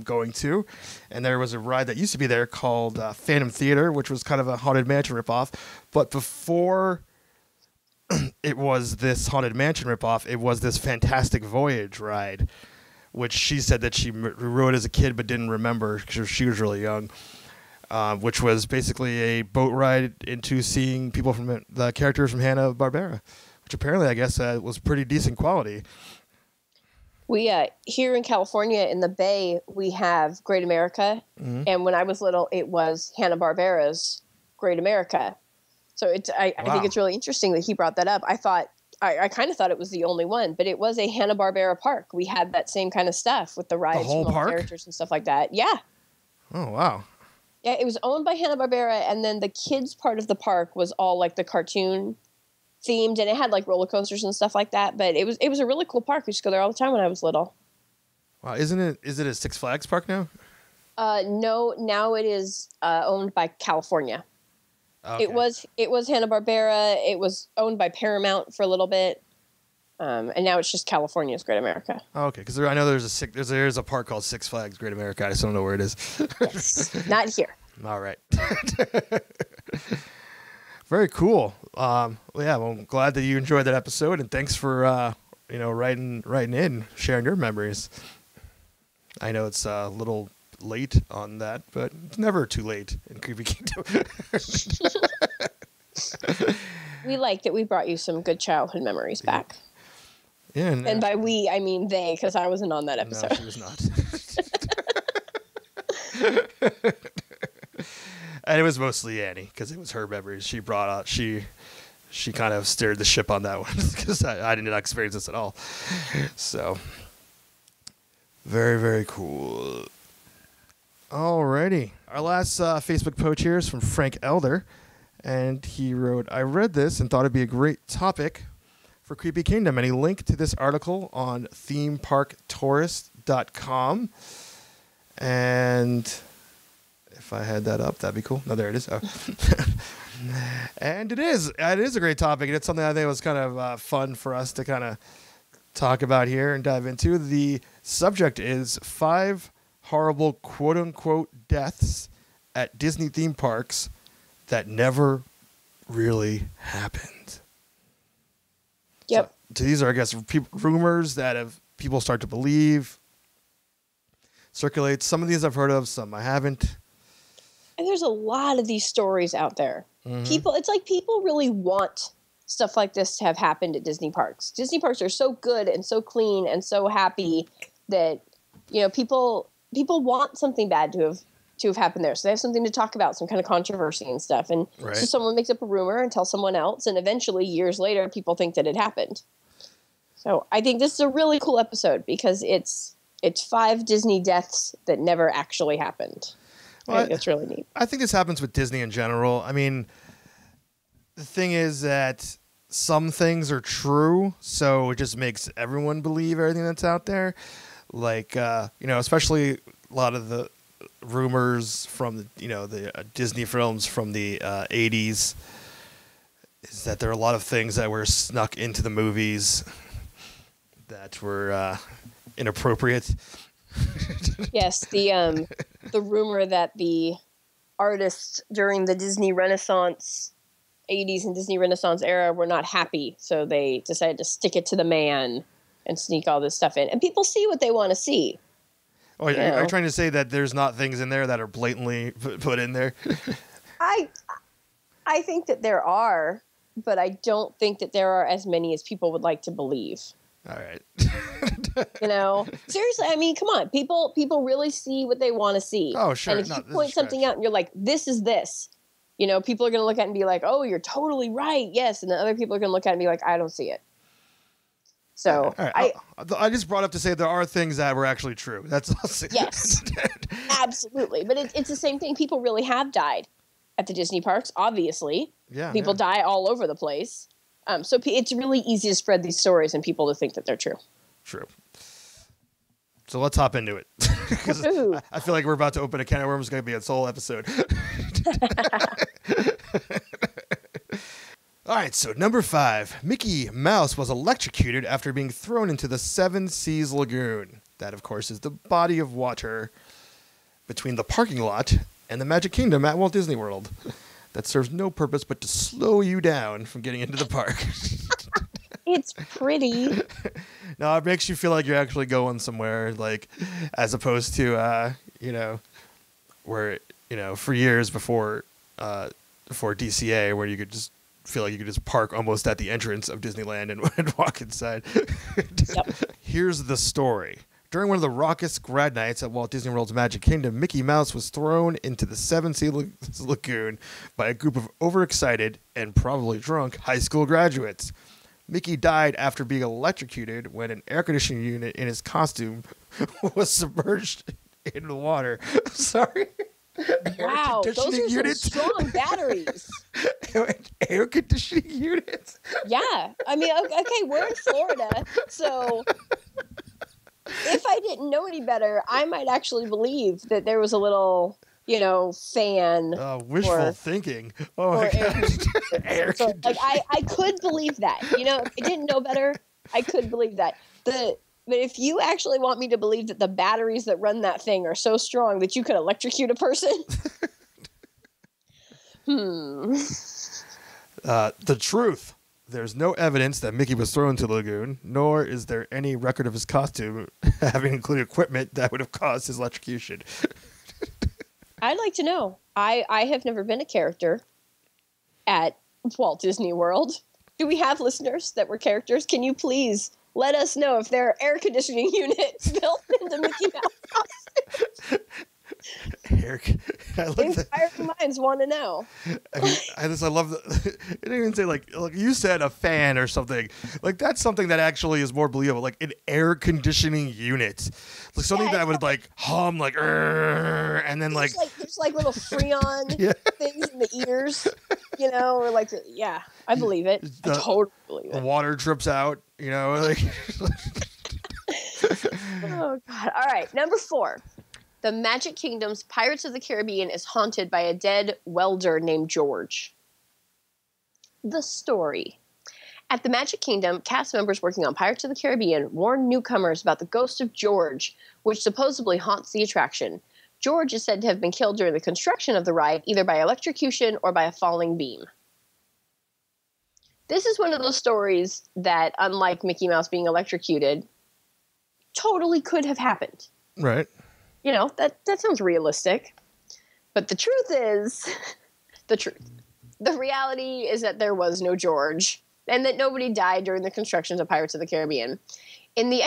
going to, and there was a ride that used to be there called Phantom Theater, which was kind of a Haunted Mansion ripoff. But before it was this Haunted Mansion ripoff, it was this Fantastic Voyage ride, which she said that she rode as a kid but didn't remember because she was really young, which was basically a boat ride into seeing people from the characters from Hanna-Barbera, which apparently, I guess, was pretty decent quality. We here in California in the Bay, we have Great America, and when I was little, it was Hanna-Barbera's Great America. So I think it's really interesting that he brought that up. I kind of thought it was the only one, but it was a Hanna-Barbera park. We had that same kind of stuff with the rides whole from all the park? characters and stuff like that. Yeah. Oh, wow. Yeah, it was owned by Hanna-Barbera, and then the kids part of the park was all like the cartoon themed, and it had like roller coasters and stuff like that. But it was a really cool park. We used to go there all the time when I was little. Wow, is it a Six Flags park now? No, now it is owned by California. Okay. It was Hanna-Barbera. It was owned by Paramount for a little bit, and now it's just California's Great America. Okay, because I know there's a park called Six Flags Great America. I just don't know where it is. Yes, not here. All right. Very cool. Well, I'm glad that you enjoyed that episode, and thanks for writing in, sharing your memories. I know it's a little late on that, but it's never too late in Creepy Kingdom. We liked it. We brought you some good childhood memories back. Yeah, and by we, I mean they, because I wasn't on that episode. No, she was not. And it was mostly Annie, because it was her memories. She brought out, she kind of steered the ship on that one, because I did not experience this at all. So, very, very cool. Alrighty. Our last Facebook post here is from Frank Elder. And he wrote, I read this and thought it'd be a great topic for Creepy Kingdom. And he linked to this article on themeparktourist.com. And if I had that up, that'd be cool. No, there it is. Oh. And it is a great topic. And it's something I think was kind of fun for us to kind of talk about here and dive into. The subject is 5 horrible quote-unquote deaths at Disney theme parks that never really happened. Yep. So these are, I guess, rumors that people start to believe, circulate. Some of these I've heard of, some I haven't. And there's a lot of these stories out there. Mm-hmm. It's like people really want stuff like this to have happened at Disney parks. Disney parks are so good and so clean and so happy that, people want something bad to have happened there. So they have something to talk about, some kind of controversy and stuff. And right. So someone makes up a rumor and tells someone else, and eventually years later people think that it happened. So I think this is a really cool episode because it's 5 Disney deaths that never actually happened. Well, I think that's really neat. I think this happens with Disney in general. I mean, the thing is that some things are true, so it just makes everyone believe everything that's out there. Like, especially a lot of the rumors from the Disney films from the 80s is that there are a lot of things that were snuck into the movies that were inappropriate. Yes, the rumor that the artists during the Disney Renaissance 80s and Disney Renaissance era were not happy, so they decided to stick it to the man and sneak all this stuff in. And people see what they want to see. Oh, are you trying to say that there's not things in there that are blatantly put in there? I think that there are, but I don't think that there are as many as people would like to believe. All right. Seriously, I mean, come on. People really see what they want to see. Oh, sure. And if you point something out and you're like, this is this, people are going to look at it and be like, oh, you're totally right. Yes. And then other people are going to look at it and be like, I don't see it. So right. I just brought up to say there are things that were actually true. That's all. Yes, absolutely. But it's the same thing. People really have died at the Disney parks, obviously. Yeah. People die all over the place. So it's really easy to spread these stories and people to think that they're true. True. So let's hop into it. Because I feel like we're about to open a can of worms. It's going to be a sole episode. All right, so number 5. Mickey Mouse was electrocuted after being thrown into the Seven Seas Lagoon. That, of course, is the body of water between the parking lot and the Magic Kingdom at Walt Disney World that serves no purpose but to slow you down from getting into the park. It's pretty. No, it makes you feel like you're actually going somewhere, like, as opposed to, where, for years before DCA, where you could just feel like you could just park almost at the entrance of Disneyland and walk inside. Yep. Here's the story. During one of the raucous grad nights at Walt Disney World's Magic Kingdom, Mickey Mouse was thrown into the Seven Seas Lagoon by a group of overexcited and probably drunk high school graduates. Mickey died after being electrocuted when an air conditioning unit in his costume was submerged in the water. Sorry. Wow, those are some strong batteries. Air conditioning units? Yeah. I mean, okay, we're in Florida, so if I didn't know any better, I might actually believe that there was a little, fan. Wishful thinking. Oh, my God. Air so, like, I could believe that. If I didn't know better, I could believe that. But if you actually want me to believe that the batteries that run that thing are so strong that you could electrocute a person, The truth. There's no evidence that Mickey was thrown into the lagoon, nor is there any record of his costume having included equipment that would have caused his electrocution. I'd like to know. I have never been a character at Walt Disney World. Do we have listeners that were characters? Can you please let us know if there are air conditioning units built into Mickey Mouse costumes? Eric, Inspiring minds want to know. I love the. It didn't even say like you said a fan or something. Like that's something that actually is more believable. Like an air conditioning unit, like something that would like hum like, and then like there's like little Freon things in the ears, or like I believe it. I totally believe it. Water drips out, like. Oh God! All right, number 4. The Magic Kingdom's Pirates of the Caribbean is haunted by a dead welder named George. The story. At the Magic Kingdom, cast members working on Pirates of the Caribbean warn newcomers about the ghost of George, which supposedly haunts the attraction. George is said to have been killed during the construction of the ride, either by electrocution or by a falling beam. This is one of those stories that, unlike Mickey Mouse being electrocuted, totally could have happened. Right. That sounds realistic. But the truth is, the reality is that there was no George, and that nobody died during the construction of Pirates of the Caribbean. In the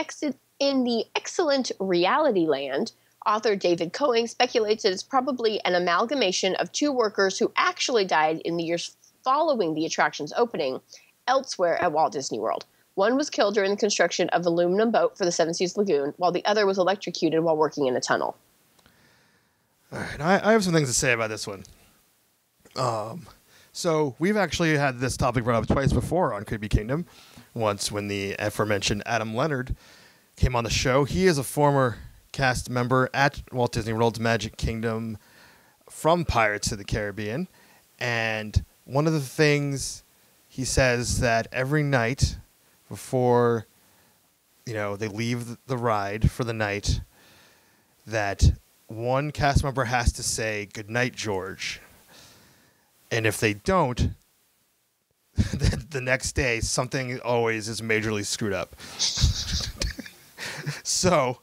excellent Reality Land, author David Coing speculates that it's probably an amalgamation of 2 workers who actually died in the years following the attraction's opening elsewhere at Walt Disney World. One was killed during the construction of an aluminum boat for the Seven Seas Lagoon, while the other was electrocuted while working in a tunnel. All right, I have some things to say about this one. So we've actually had this topic brought up twice before on Could Be Kingdom. Once when the aforementioned Adam Leonard came on the show. He is a former cast member at Walt Disney World's Magic Kingdom from Pirates of the Caribbean. And one of the things he says that every night before, they leave the ride for the night, that one cast member has to say, "Good night, George." And if they don't, the next day, something always is majorly screwed up. So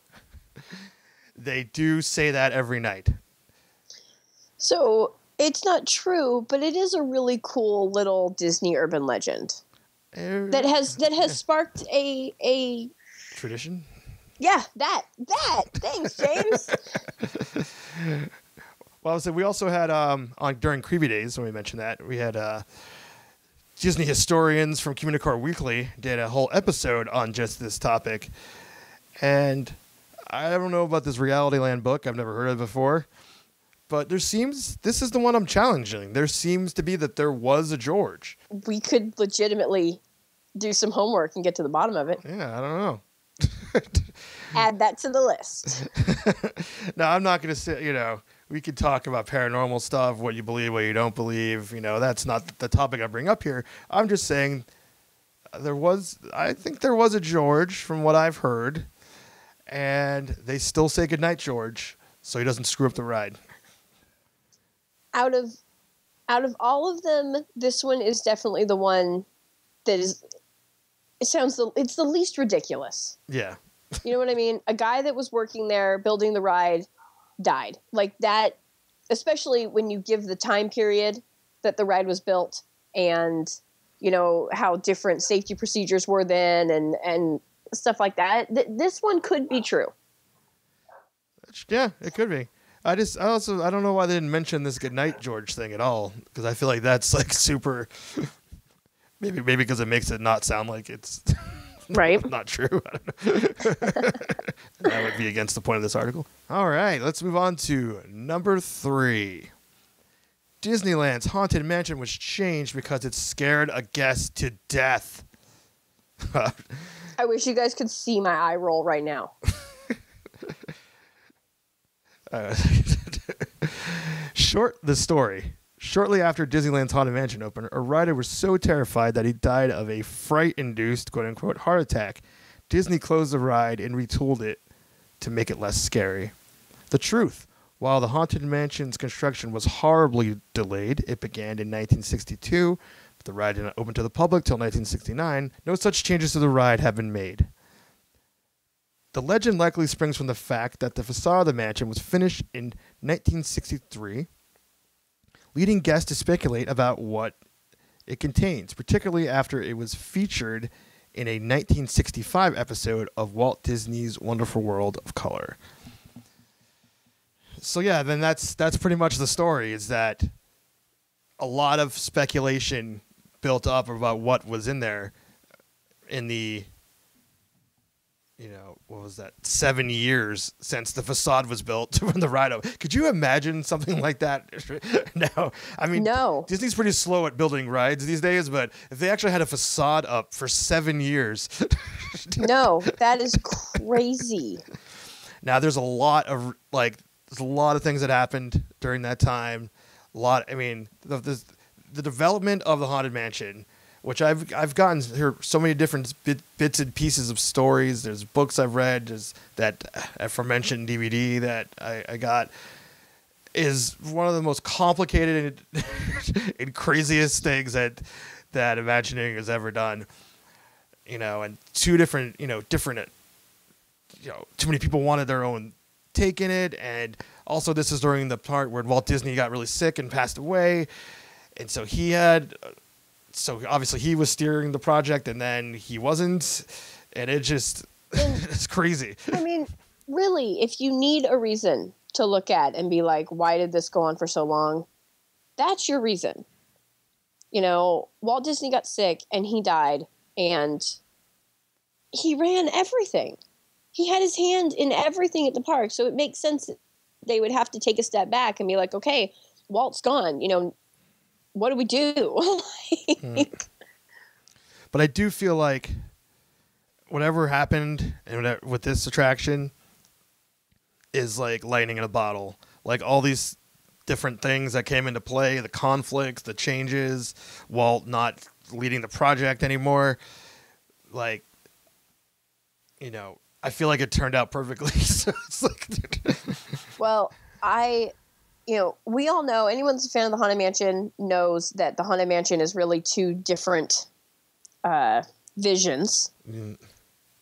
they do say that every night. So it's not true, but it is a really cool little Disney urban legend that has sparked a tradition. Yeah, that. Thanks, James. Well, we also had during Creepy Days, when we mentioned that, we had Disney historians from Communicore Weekly did a whole episode on just this topic. And I don't know about this Reality Land book. I've never heard of it before. But this is the one I'm challenging. There seems to be that there was a George. We could legitimately do some homework and get to the bottom of it. Yeah, I don't know. Add that to the list. No, I'm not going to say, we could talk about paranormal stuff, what you believe, what you don't believe. That's not the topic I bring up here. I'm just saying I think there was a George from what I've heard. And they still say goodnight, George, so he doesn't screw up the ride. Out of all of them, this one is definitely the one that is. It's the least ridiculous. Yeah. You know what I mean? A guy that was working there building the ride died. Like that, especially when you give the time period that the ride was built, and, you know, how different safety procedures were then and stuff like that. This one could be true. Yeah, it could be. I don't know why they didn't mention this Goodnight George thing at all, because I feel like that's like super. Maybe because it makes it not sound like it's right. not true. I don't know. That would be against the point of this article. All right, let's move on to number 3. Disneyland's Haunted Mansion was changed because it scared a guest to death. I wish you guys could see my eye roll right now. The story. Shortly after Disneyland's Haunted Mansion opened, a rider was so terrified that he died of a fright-induced, quote-unquote, heart attack. Disney closed the ride and retooled it to make it less scary. The truth. While the Haunted Mansion's construction was horribly delayed, it began in 1962, but the ride did not open to the public till 1969. No such changes to the ride have been made. The legend likely springs from the fact that the facade of the mansion was finished in 1963, leading guests to speculate about what it contains, particularly after it was featured in a 1965 episode of Walt Disney's Wonderful World of Color. So yeah, then that's pretty much the story, is that a lot of speculation built up about what was in there in the, you know, what was that, 7 years since the facade was built when the ride opened. Could you imagine something like that? No. I mean, no. Disney's pretty slow at building rides these days, but if they actually had a facade up for 7 years. No, that is crazy. Now, there's a lot of things that happened during that time. The development of the Haunted Mansion, which I've gotten here so many different bits and pieces of stories. There's books I've read. There's that aforementioned DVD that I got, is one of the most complicated and craziest things that Imagineering has ever done. You know, and too many people wanted their own take in it, and also this is during the part where Walt Disney got really sick and passed away, and so obviously he was steering the project, and then he wasn't, and it's crazy. I mean, really, if you need a reason to look at and be like, why did this go on for so long? That's your reason. You know, Walt Disney got sick and he died, and he ran everything. He had his hand in everything at the park, so it makes sense that they would have to take a step back and be like, okay, Walt's gone, you know, what do we do? But I do feel like whatever happened with this attraction is like lightning in a bottle. Like all these different things that came into play, the conflicts, the changes, Walt not leading the project anymore. Like, you know, I feel like it turned out perfectly. So it's like, well, we all know, anyone that's a fan of the Haunted Mansion knows that the Haunted Mansion is really two different visions. Mm.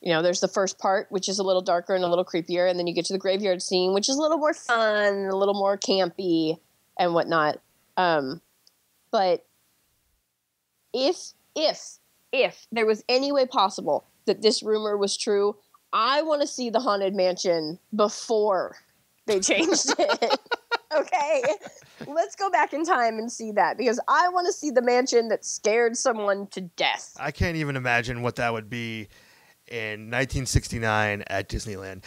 You know, there's the first part, which is a little darker and a little creepier, and then you get to the graveyard scene, which is a little more fun, a little more campy and whatnot. But if there was any way possible that this rumor was true, I want to see the Haunted Mansion before they changed it. Okay? Let's go back in time and see that, because I want to see the mansion that scared someone to death. I can't even imagine what that would be in 1969 at Disneyland.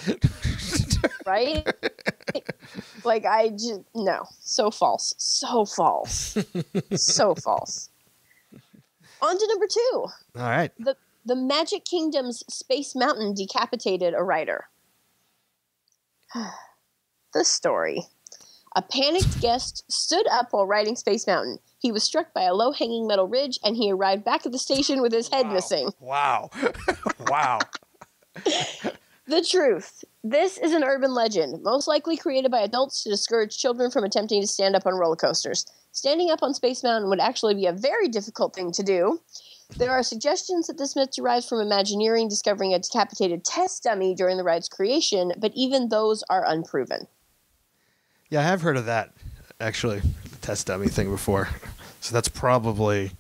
Right? Like, no. So false. So false. So false. On to number 2. All right. The Magic Kingdom's Space Mountain decapitated a rider. The story. A panicked guest stood up while riding Space Mountain. He was struck by a low-hanging metal ridge, and he arrived back at the station with his head missing. Wow. Wow. The truth. This is an urban legend, most likely created by adults to discourage children from attempting to stand up on roller coasters. Standing up on Space Mountain would actually be a very difficult thing to do. There are suggestions that this myth derives from Imagineering discovering a decapitated test dummy during the ride's creation, but even those are unproven. Yeah, I have heard of that, actually, the test dummy thing before. So that's probably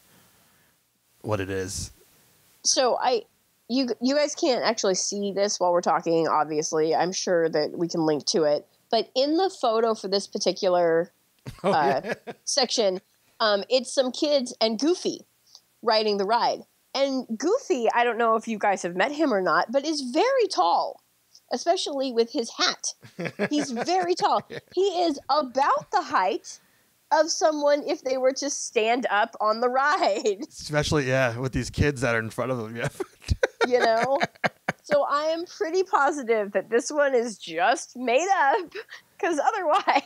what it is. So you guys can't actually see this while we're talking, obviously. I'm sure that we can link to it. But in the photo for this particular section, it's some kids and Goofy riding the ride. And Goofy, I don't know if you guys have met him or not, but is very tall, especially with his hat. He's very tall. He is about the height of someone if they were to stand up on the ride. Especially, with these kids that are in front of them. Yeah. You know? So I am pretty positive that this one is just made up, because otherwise,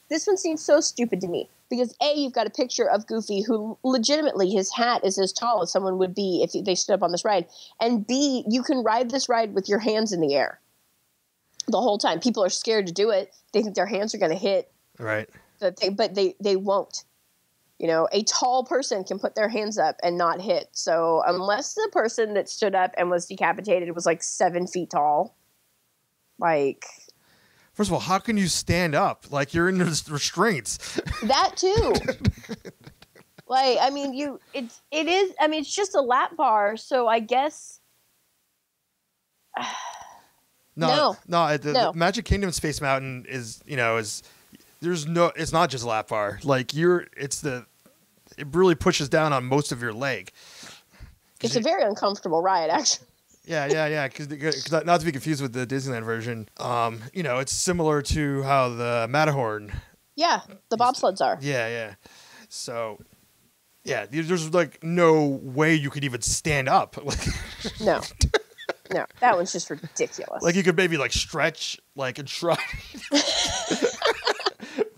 this one seems so stupid to me. Because A, you've got a picture of Goofy who legitimately his hat is as tall as someone would be if they stood up on this ride. And B, you can ride this ride with your hands in the air the whole time. People are scared to do it. They think their hands are going to hit. Right. But they won't. You know, a tall person can put their hands up and not hit. So unless the person that stood up and was decapitated was like 7 feet tall, like... First of all, how can you stand up? Like, you're in restraints. That too. Like, I mean, it's just a lap bar, so I guess. No. The Magic Kingdom Space Mountain is it's not just a lap bar. Like, it really pushes down on most of your leg. It's a very uncomfortable ride, actually. Yeah. Because not to be confused with the Disneyland version. It's similar to how the Matterhorn. Yeah, the bobsleds are. Yeah. So, there's like no way you could even stand up. No, that one's just ridiculous. Like, you could maybe like stretch, like, and try.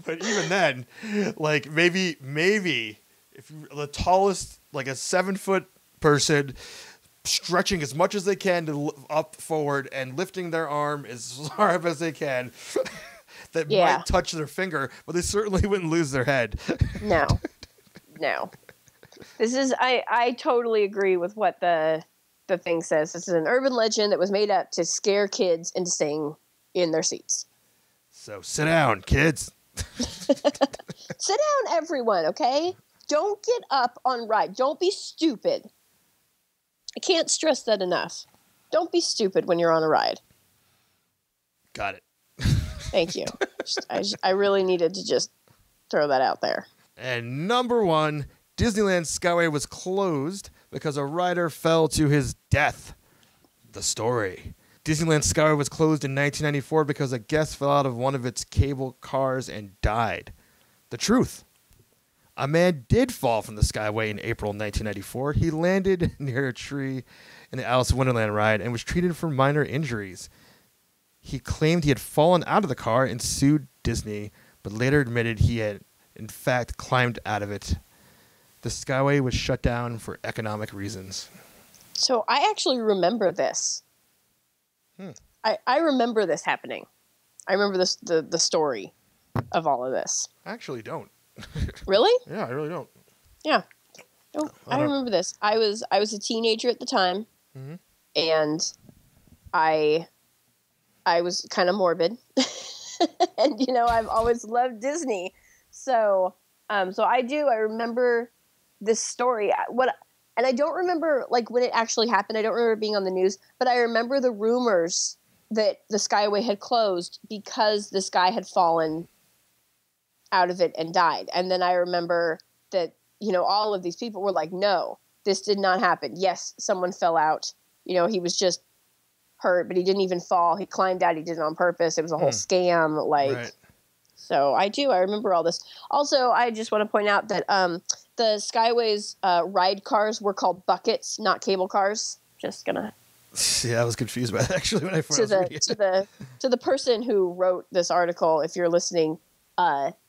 But even then, like, maybe if you're the tallest, like a 7-foot person, stretching as much as they can to up forward and lifting their arm as far up as they can, that might touch their finger, but they certainly wouldn't lose their head. No. This is I totally agree with what the thing says. This is an urban legend that was made up to scare kids into staying in their seats. So sit down, kids. Sit down, everyone, okay? Don't get up on ride. Don't be stupid. I can't stress that enough. Don't be stupid when you're on a ride. Got it. Thank you. I really needed to just throw that out there. And number 1, Disneyland Skyway was closed because a rider fell to his death. The story. Disneyland Skyway was closed in 1994 because a guest fell out of one of its cable cars and died. The truth. A man did fall from the Skyway in April 1994. He landed near a tree in the Alice in Wonderland ride and was treated for minor injuries. He claimed he had fallen out of the car and sued Disney, but later admitted he had, in fact, climbed out of it. The Skyway was shut down for economic reasons. So I actually remember this. I remember this happening. I remember this the story of all of this. I actually don't. Really? Yeah, I really don't. Yeah. I remember this. I was a teenager at the time, and I was kind of morbid, and I've always loved Disney, so I remember this story. And I don't remember like when it actually happened. I don't remember being on the news, but I remember the rumors that the Skyway had closed because this guy had fallen out of it and died. And then I remember that, all of these people were like, no, this did not happen. Yes, someone fell out. He was just hurt, but he didn't even fall. He climbed out. He did it on purpose. It was a whole scam. Right. So I remember all this. Also, I just want to point out that the Skyway's ride cars were called buckets, not cable cars. Just gonna. Yeah, I was confused by that actually when I first read it. To the person who wrote this article, if you're listening,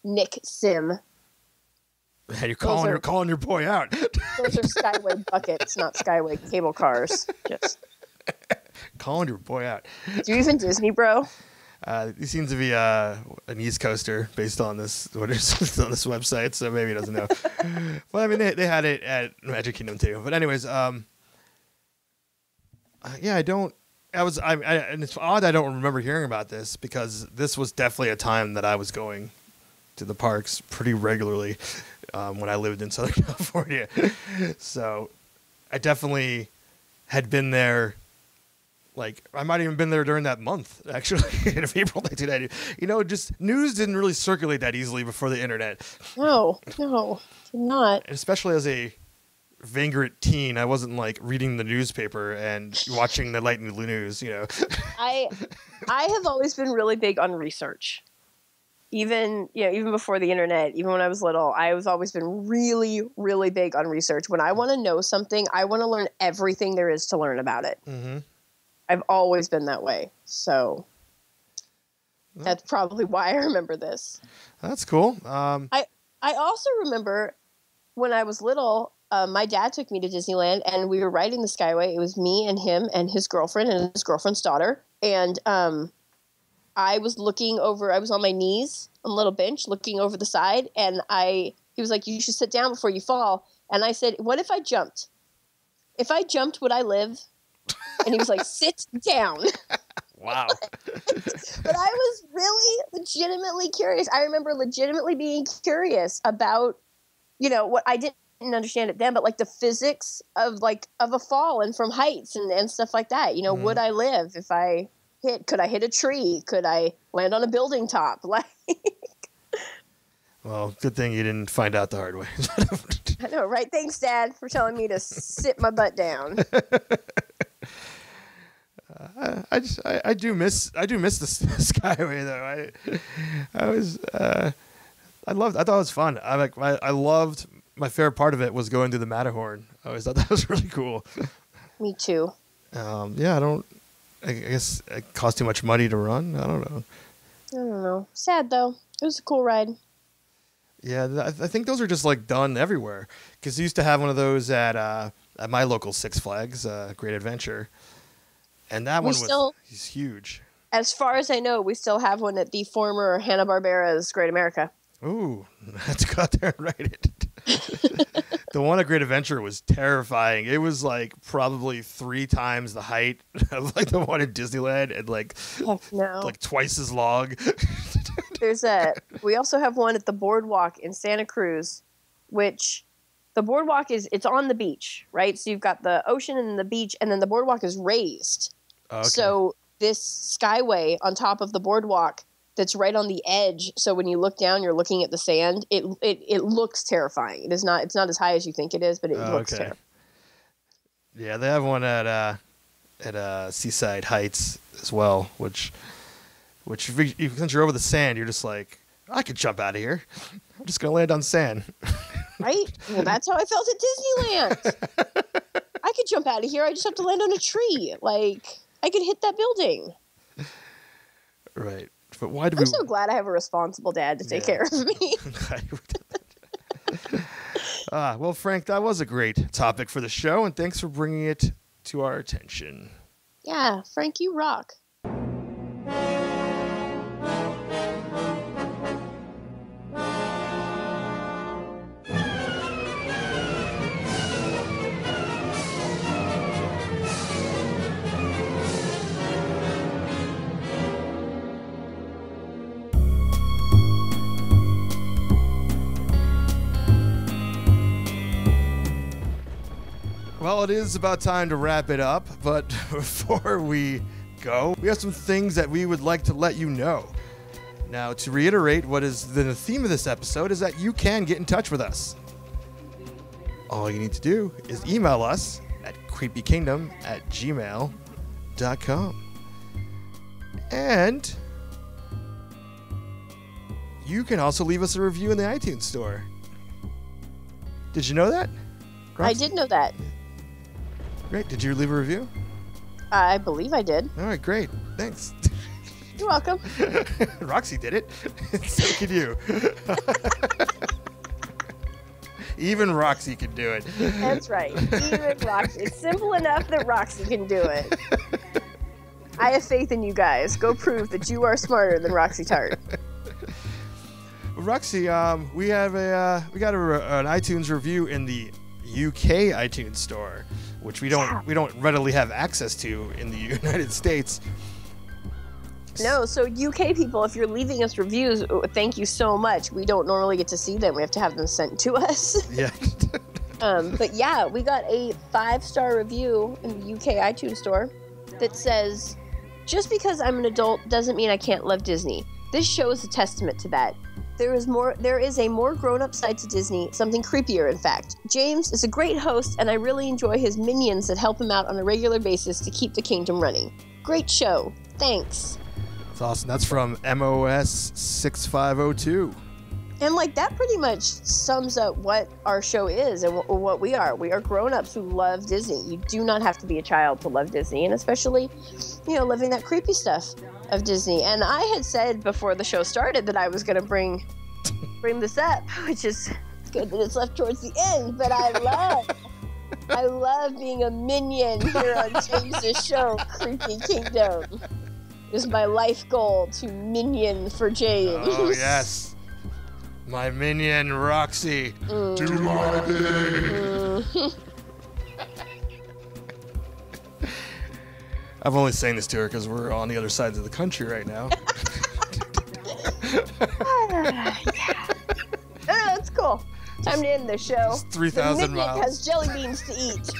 Nick Sim. And you're calling your boy out. Those are Skyway buckets, not Skyway cable cars. Just calling your boy out. Do you even Disney, bro? He seems to be an East Coaster based on this on this website, so maybe he doesn't know. Well, I mean, they had it at Magic Kingdom too. But anyways, I don't. And it's odd I don't remember hearing about this because this was definitely a time that I was going to the parks pretty regularly. when I lived in Southern California. So I definitely had been there. Like, I might have even been there during that month, actually, in April 1990. You know, just news didn't really circulate that easily before the internet. No, did not. And especially as a vagrant teen, I wasn't like reading the newspaper and watching the lightning news, you know. I have always been really big on research. Even before the internet, even when I was little, I was always been really, really big on research. When I want to know something, I want to learn everything there is to learn about it. Mm-hmm. I've always been that way. So that's probably why I remember this. That's cool. I also remember when I was little, my dad took me to Disneyland and we were riding the Skyway. It was me and him and his girlfriend and his girlfriend's daughter. And I was looking over, I was on my knees on a little bench looking over the side. And he was like, you should sit down before you fall. And I said, what if I jumped? If I jumped, would I live? And he was like, sit down. Wow. But I was really legitimately curious. I remember legitimately being curious about, what I didn't understand it then, but like the physics of a fall and from heights and stuff like that. Would I live if I could I hit a tree? Could I land on a building top? Like, well, good thing you didn't find out the hard way. I know, right? Thanks, Dad, for telling me to sit my butt down. I do miss the Skyway though. I thought it was fun. I loved, my favorite part of it was going to the Matterhorn. I always thought that was really cool. Me too. I guess it cost too much money to run. I don't know. Sad though. It was a cool ride. Yeah, I think those are just like done everywhere. Because they used to have one of those at my local Six Flags, Great Adventure. And that one was huge. As far as I know, we still have one at the former Hanna-Barbera's Great America. Ooh, let's go out there and ride it. The one at Great Adventure was terrifying. It was like probably 3 times the height of like the one at Disneyland and like twice as long. We also have one at the boardwalk in Santa Cruz, which the boardwalk it's on the beach, right? So you've got the ocean and the beach, and then the boardwalk is raised. Okay. So this skyway on top of the boardwalk that's right on the edge. So when you look down, you're looking at the sand. It looks terrifying. It's not as high as you think it is, but it looks terrifying. Yeah, they have one at Seaside Heights as well, which since you're over the sand, you're just like, I could jump out of here. I'm just gonna land on sand. Right? Well, that's how I felt at Disneyland. I could jump out of here. I just have to land on a tree. Like, I could hit that building. Right. But why do I'm so glad I have a responsible dad to take care of me. Well, Frank, that was a great topic for the show, and thanks for bringing it to our attention. Yeah, Frank, you rock. Well, it is about time to wrap it up, but before we go, we have some things that we would like to let you know. Now, to reiterate, what is the theme of this episode is that you can get in touch with us. All you need to do is email us at creepykingdom@gmail.com. And you can also leave us a review in the iTunes store. Did you know that? I did know that. Great. Did you leave a review? I believe I did. All right, great. Thanks. You're welcome. Roxy did it. So could you. Even Roxy can do it. That's right. Even Roxy. It's simple enough that Roxy can do it. I have faith in you guys. Go prove that you are smarter than Roxy Tart. Roxy, we got an iTunes review in the UK iTunes store, which we don't readily have access to in the United States. No, so UK people, if you're leaving us reviews, thank you so much. We don't normally get to see them. We have to have them sent to us. Yeah. But yeah, we got a 5-star review in the UK iTunes store that says, just because I'm an adult doesn't mean I can't love Disney. This show is a testament to that. There is a more grown-up side to Disney, something creepier in fact. James is a great host, and I really enjoy his minions that help him out on a regular basis to keep the kingdom running. Great show. Thanks. That's awesome. That's from MOS 6502. And like that pretty much sums up what our show is and what we are. We are grown-ups who love Disney. You do not have to be a child to love Disney, and especially, living that creepy stuff of Disney. And I had said before the show started that I was going to bring this up, which is good that it's left towards the end. But I love being a minion here on James's show, Creepy Kingdom. It is my life goal to minion for James. Oh yes. My minion, Roxy. Do my bidding. I've only saying this to her because we're on the other sides of the country right now. Oh, it's cool. Time to end the show. 3,000 miles. The has jelly beans to eat.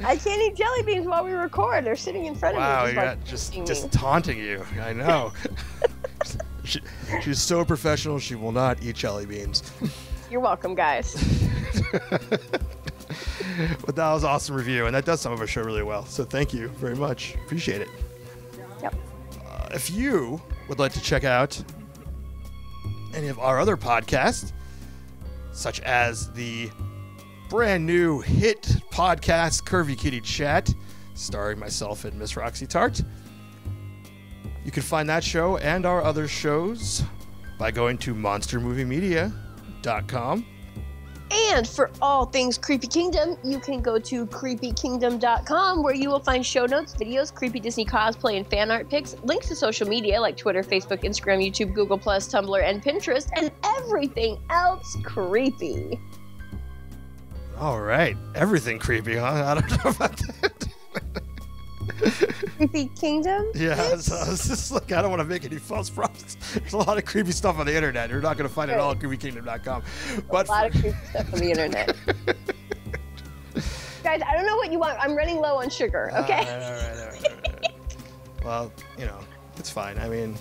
I can't eat jelly beans while we record. They're sitting in front of me. Wow, just taunting you. I know. She's so professional, she will not eat jelly beans. You're welcome, guys. But that was an awesome review, and that does sum up our show really well. So thank you very much. Appreciate it. Yep. If you would like to check out any of our other podcasts, such as the brand new hit podcast Curvy Kitty Chat, starring myself and Miss Roxy Tart, you can find that show and our other shows by going to monstermoviemedia.com. And for all things Creepy Kingdom, you can go to creepykingdom.com, where you will find show notes, videos, creepy Disney cosplay, and fan art pics, links to social media like Twitter, Facebook, Instagram, YouTube, Google+, Tumblr, and Pinterest, and everything else creepy. All right. Everything creepy, huh? I don't know about that. Creepy Kingdom? Yeah, so I was just like, I don't want to make any false promises. There's a lot of creepy stuff on the internet. You're not going to find it all at creepykingdom.com. But a lot of creepy stuff on the internet. Guys, I don't know what you want. I'm running low on sugar, okay? All right. Well, it's fine. I mean,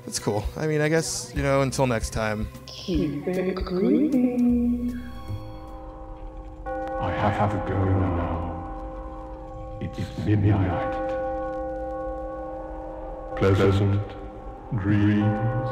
it's cool. I mean, I guess, until next time. Keep it creepy. I have to go now. It's midnight. Pleasant dreams.